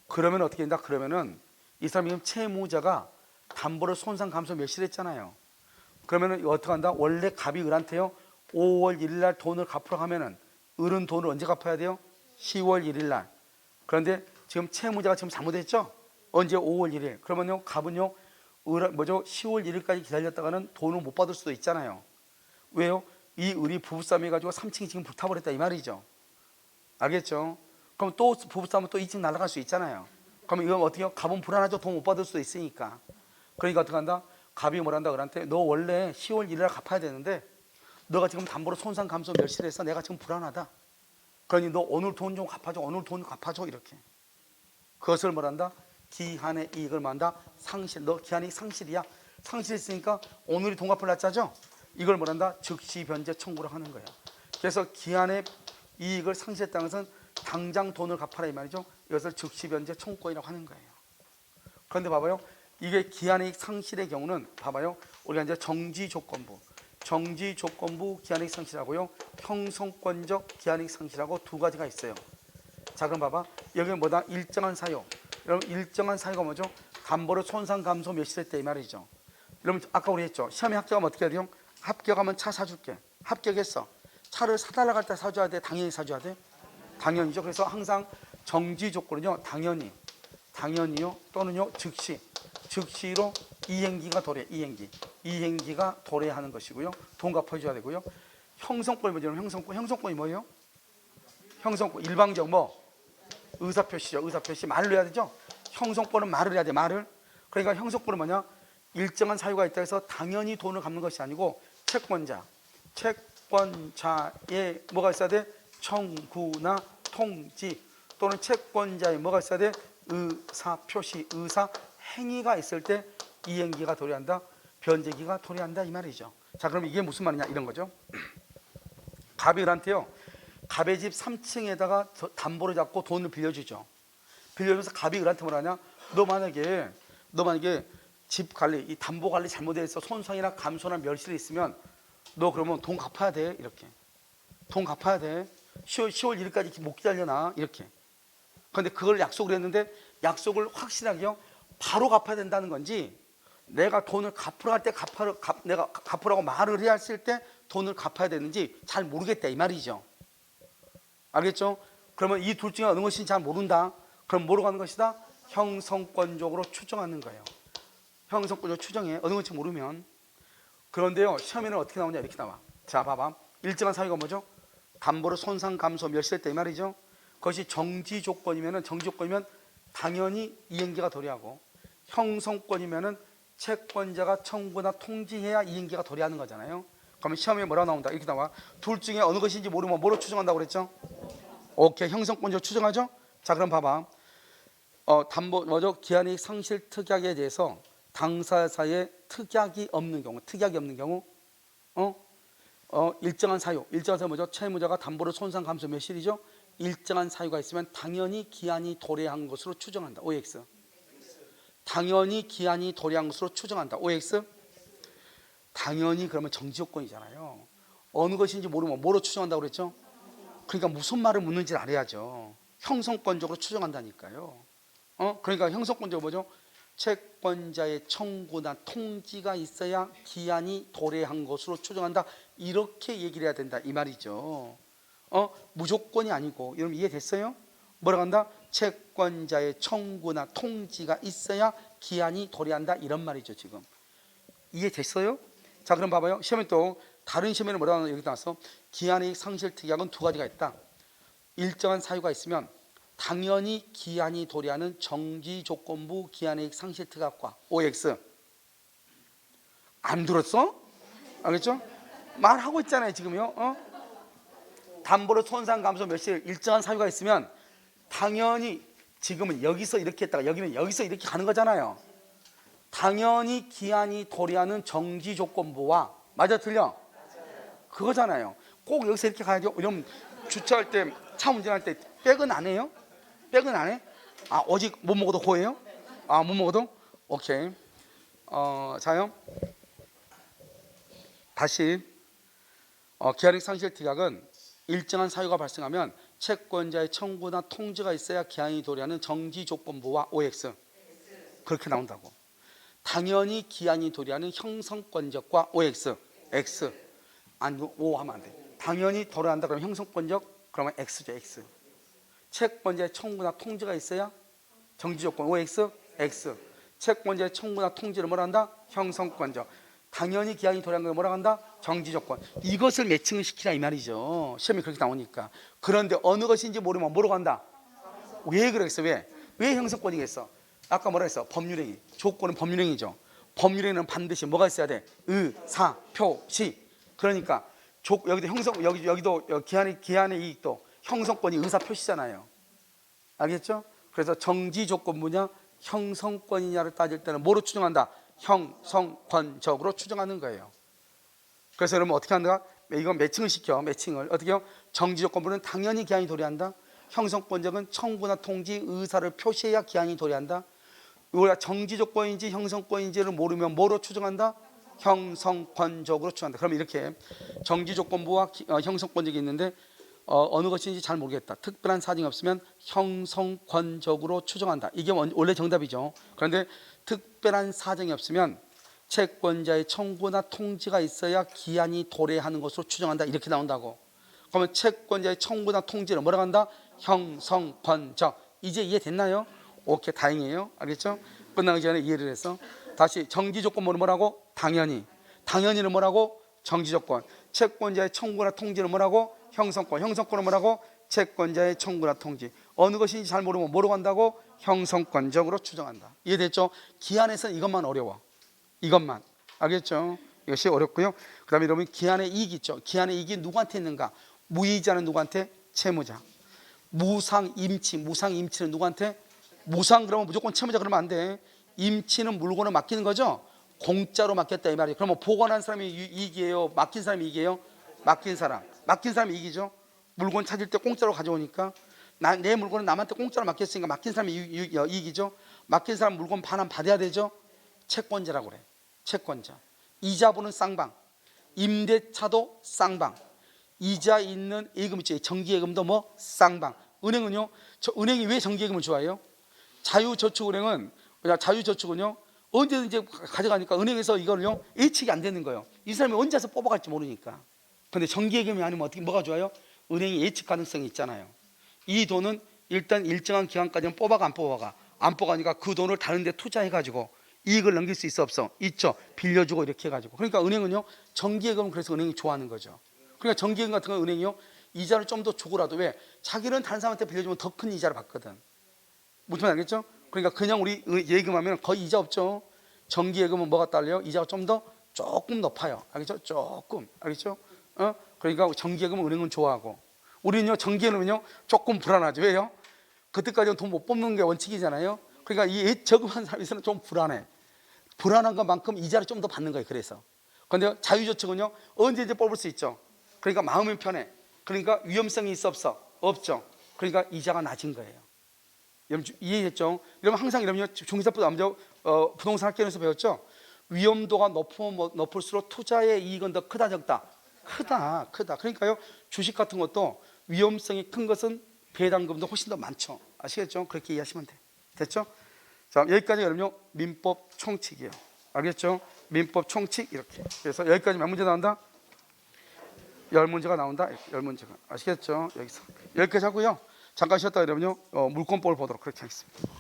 [SPEAKER 1] 그러면 어떻게 된다? 그러면은 이 사람이 지금 채무자가 담보를 손상, 감소, 멸실했잖아요. 그러면은 어떻게 한다? 원래 갑이 을한테요 5월 1일 날 돈을 갚으라고 하면은 을은 돈을 언제 갚아야 돼요? 10월 1일 날. 그런데 지금 채무자가 지금 잘못했죠? 언제? 5월 1일. 그러면요 갑은요 10월 1일까지 기다렸다가는 돈을 못 받을 수도 있잖아요. 왜요? 이 을이 부부싸움 해가지고 3층이 지금 불타버렸다 이 말이죠. 알겠죠? 그럼 또 부부싸움은 또 2층 날아갈 수 있잖아요. 그럼 이건 어떻게 해요? 갑은 불안하죠. 돈 못 받을 수도 있으니까. 그러니까 어떻게 한다? 갑이 뭐란다? 을한테 너 원래 10월 1일 날 갚아야 되는데 너가 지금 담보로 손상, 감소, 멸실해서 내가 지금 불안하다. 그러니 너 오늘 돈 좀 갚아줘. 오늘 돈 갚아줘. 이렇게. 그것을 뭐란다? 기한의 이익을 뭐한다? 상실. 너 기한의 이익 상실이야. 상실했으니까 오늘이 돈 갚을 날짜죠? 이걸 뭐란다? 즉시 변제 청구를 하는 거야. 그래서 기한의 이익을 상실했다는 것은 당장 돈을 갚아라 이 말이죠. 이것을 즉시 변제 청구권이라고 하는 거예요. 그런데 봐봐요. 이게 기한의 이익 상실의 경우는 봐봐요. 우리가 이제 정지조건부 기한이익 상실하고요, 형성권적 기한이익 상실하고 두 가지가 있어요. 자, 그럼 봐봐. 여기는 뭐다? 일정한 사유. 여러분 일정한 사유가 뭐죠? 담보를 손상, 감소, 멸실했다 이 말이죠. 여러분 아까 우리 했죠. 시험에 합격하면 어떻게 해야 돼요? 합격하면 차 사줄게. 합격했어. 차를 사달라고 할 때 사줘야 돼? 당연히 사줘야 돼? 당연히죠. 그래서 항상 정지 조건은요, 당연히요, 또는요, 즉시로 이행기가 도래, 이행기가 도래하는 것이고요. 돈 갚아줘야 되고요. 형성권이 뭐죠? 형성권이 뭐예요? 형성권 일방적 의사표시죠. 의사표시 말을 해야 되죠. 형성권은 말을 해야 돼. 말을. 그러니까 형성권은 뭐냐? 일정한 사유가 있다 해서 당연히 돈을 갚는 것이 아니고 채권자의 뭐가 있어야 돼? 청구나 통지 또는 채권자의 뭐가 있어야 돼? 의사표시, 의사행위가 있을 때 이행기가 도래한다, 변제기가 도래한다 이 말이죠. 자, 그럼 이게 무슨 말이냐 이런 거죠. 갑이 을한테요, 갑의 집 3층에다가 담보를 잡고 돈을 빌려주죠. 빌려줘서 갑이 을한테 뭐라냐? 너 만약에 집 관리, 이 담보 관리 잘못해서 손상이나 감소나 멸실이 있으면 너 그러면 돈 갚아야 돼. 이렇게. 돈 갚아야 돼. 10월 1일까지 못 기다려나. 이렇게. 그런데 그걸 약속을 했는데 약속을 확실하게요, 바로 갚아야 된다는 건지 내가 돈을 갚으러 갈 때 내가 갚으라고 말을 해야 했을 때 돈을 갚아야 되는지 잘 모르겠다 이 말이죠. 알겠죠? 그러면 이 둘 중에 어느 것인지 잘 모른다. 그럼 뭐로 가는 것이다? 형성권적으로 추정하는 거예요. 형성권적으로 추정해. 어느 건지 모르면. 그런데요, 시험에는 어떻게 나오냐 이렇게 나와. 자, 봐봐. 일정한 사유가 뭐죠? 담보로 손상, 감소, 멸실했다 이 말이죠. 그것이 정지조건이면 당연히 이행기가 도래하고, 형성권이면은 채권자가 청구나 통지해야 이행기가 도래하는 거잖아요. 그러면 시험에 뭐라고 나온다? 이렇게 나와. 둘 중에 어느 것인지 모르면 뭐로 추정한다고 그랬죠? 오케이, 형성권적으로 추정하죠? 자, 그럼 봐봐. 담보 뭐죠? 기한이익 상실 특약에 대해서 당사자의 특약이 없는 경우, 일정한 사유 뭐죠? 채무자가 담보로 손상 감소 몇 실이죠? 일정한 사유가 있으면 당연히 기한이 도래한 것으로 추정한다. OX. 당연히 기한이 도래한 것으로 추정한다. OX. 당연히 그러면 정지 조건이잖아요. 어느 것인지 모르면 뭐로 추정한다고 그랬죠? 그러니까 무슨 말을 묻는지 알아야죠. 형성권적으로 추정한다니까요. 그러니까 형성권적으로 뭐죠? 채권자의 청구나 통지가 있어야 기한이 도래한 것으로 추정한다. 이렇게 얘기를 해야 된다 이 말이죠. 무조건이 아니고. 여러분 이해됐어요? 뭐라고 한다? 채권자의 청구나 통지가 있어야 기한이 도래한다 이런 말이죠. 지금 이해됐어요? 자, 그럼 봐봐요. 시험에 또 다른 시험에는 뭐라고 하나 여기 나왔어? 기한의 상실 특약은 두 가지가 있다. 일정한 사유가 있으면 당연히 기한이 도래하는 정지조건부 기한의 상실 특약과 OX. 안 들었어? 알겠죠? 말하고 있잖아요 지금요. 담보로 손상 감소 몇실 일정한 사유가 있으면 당연히, 지금은 여기서 이렇게 했다가 여기는 여기서 이렇게 가는 거잖아요. 당연히 기한이 도래하는 정지조건부와, 맞아 틀려? 그거잖아요. 꼭 여기서 이렇게 가야죠. 이러면 주차할 때, 차 운전할 때 백은 안 해요? 백은 안 해? 아, 오직 못 먹어도 고예요? 아, 못 먹어도? 오케이. 자요. 다시. 기한의 상실 특약은 일정한 사유가 발생하면 채권자의 청구나 통지가 있어야 기한이 도래하는 정지조건부와 OX. 그렇게 나온다고. 당연히 기한이 도래하는 형성권적과 OX. X. 아니, O 하면 안 돼. 당연히 도래한다 그러면 형성권적, 그러면 X죠. X. 채권자의 청구나 통지가 있어야 정지조건 OX. X. 채권자의 청구나 통지를 뭐라 한다? 형성권적. 당연히 기한이 도래한 걸 뭐라 한다? 정지조건. 이것을 매칭을 시키라 이 말이죠. 시험이 그렇게 나오니까. 그런데 어느 것인지 모르면 뭐라고 한다? 왜 그러겠어? 왜 형성권이겠어? 아까 뭐라 했어? 법률행위. 조건은 법률행위죠. 법률행위는 반드시 뭐가 있어야 돼? 의사 표시. 그러니까 여기도 여기도 기한의 이익도 형성권이 의사 표시잖아요. 알겠죠? 그래서 정지조건부냐 형성권이냐를 따질 때는 뭐로 추정한다? 형성권적으로 추정하는 거예요. 그래서 여러분 어떻게 한다? 이건 매칭을 시켜. 매칭을 어떻게 해요? 정지조건부는 당연히 기한이 도래한다. 형성권적은 청구나 통지 의사를 표시해야 기한이 도래한다. 우리가 정지조건인지 형성권인지를 모르면 뭐로 추정한다? 형성권적으로 추정한다. 그러면 이렇게 정지조건부와 형성권적이 있는데 어느 것인지 잘 모르겠다. 특별한 사정이 없으면 형성권적으로 추정한다. 이게 원래 정답이죠. 그런데 특별한 사정이 없으면 채권자의 청구나 통지가 있어야 기한이 도래하는 것으로 추정한다. 이렇게 나온다고. 그러면 채권자의 청구나 통지를 뭐라고 한다? 형성권적. 이제 이해됐나요? 오케이, 다행이에요. 알겠죠? 끝나기 전에 이해를 해서 다시 정지조건은 뭐라고? 당연히. 당연히는 뭐라고? 정지조건. 채권자의 청구나 통지는 뭐라고? 형성권. 형성권은 뭐라고? 채권자의 청구나 통지. 어느 것인지 잘 모르면 뭐로 간다고? 형성권적으로 추정한다. 이해됐죠? 기한에서는 이것만 어려워. 이것만. 알겠죠? 이것이 어렵고요. 그 다음에 여러분 기한의 이익이 있죠. 기한의 이익이 누구한테 있는가? 무이자는 누구한테? 채무자. 무상임치는 누구한테? 무상 그러면 무조건 채무자 그러면 안 돼. 임치는 물건을 맡기는 거죠. 공짜로 맡겼다 이 말이에요. 그러면 보관한 사람이 이익이에요? 맡긴 사람이 이익이에요? 맡긴 사람이 이익이죠. 물건 찾을 때 공짜로 가져오니까 내 물건은 남한테 공짜로 맡겼으니까 맡긴 사람이 이익이죠. 맡긴 사람 물건 반환 받아야 되죠. 채권자라고 그래. 채권자. 이자분은 쌍방. 임대차도 쌍방. 이자 있는 예금 있죠. 정기예금도 뭐 쌍방. 은행은요. 은행이 왜 정기예금을 좋아해요? 자유저축은요 언제든지 가져가니까 은행에서 이거를요 예측이 안 되는 거예요. 이 사람이 언제 와서 뽑아갈지 모르니까. 근데 정기예금이 아니면 어떻게 뭐가 좋아요? 은행이 예측 가능성이 있잖아요. 이 돈은 일단 일정한 기간까지는 뽑아가 안 뽑아가니까 그 돈을 다른 데 투자해가지고 이익을 넘길 수 있어 없어? 있죠. 빌려주고 이렇게 해가지고. 그러니까 은행은요 정기예금은 그래서 은행이 좋아하는 거죠. 그러니까 정기예금 같은 건 은행이요 이자를 좀 더 주고라도 왜? 자기는 다른 사람한테 빌려주면 더 큰 이자를 받거든. 무슨 말 알겠죠? 그러니까 그냥 우리 예금하면 거의 이자 없죠. 정기예금은 뭐가 딸려요? 이자가 좀 더 조금 높아요. 알겠죠? 조금. 알겠죠? 그러니까 정기예금은 은행은 좋아하고 우리는요 정기예금은요 조금 불안하죠. 왜요? 그때까지는 돈 못 뽑는 게 원칙이잖아요. 그러니까 이 저금한 사람에서는 좀 불안해. 불안한 것만큼 이자를 좀 더 받는 거예요. 그래서. 그런데 자유저축은요, 언제든지 뽑을 수 있죠. 그러니까 마음이 편해. 그러니까 위험성이 있어 없어? 없죠. 그러니까 이자가 낮은 거예요. 여러분 이해했죠? 여러분 항상 이러면 중개사부터 남자 부동산 학교에서 배웠죠? 위험도가 높으면 높을수록 투자의 이익은 더 크다 적다? 크다. 그러니까요, 주식 같은 것도 위험성이 큰 것은 배당금도 훨씬 더 많죠. 아시겠죠? 그렇게 이해하시면 돼. 됐죠? 자, 여기까지 그러면요, 민법 총칙이에요. 알겠죠? 민법 총칙 이렇게. 그래서 여기까지 몇 문제 나온다? 10문제가 나온다. 10문제가. 아시겠죠? 여기서 여기까지 하고요. 잠깐 쉬었다 그러면요, 물권법을 보도록 그렇게 하겠습니다.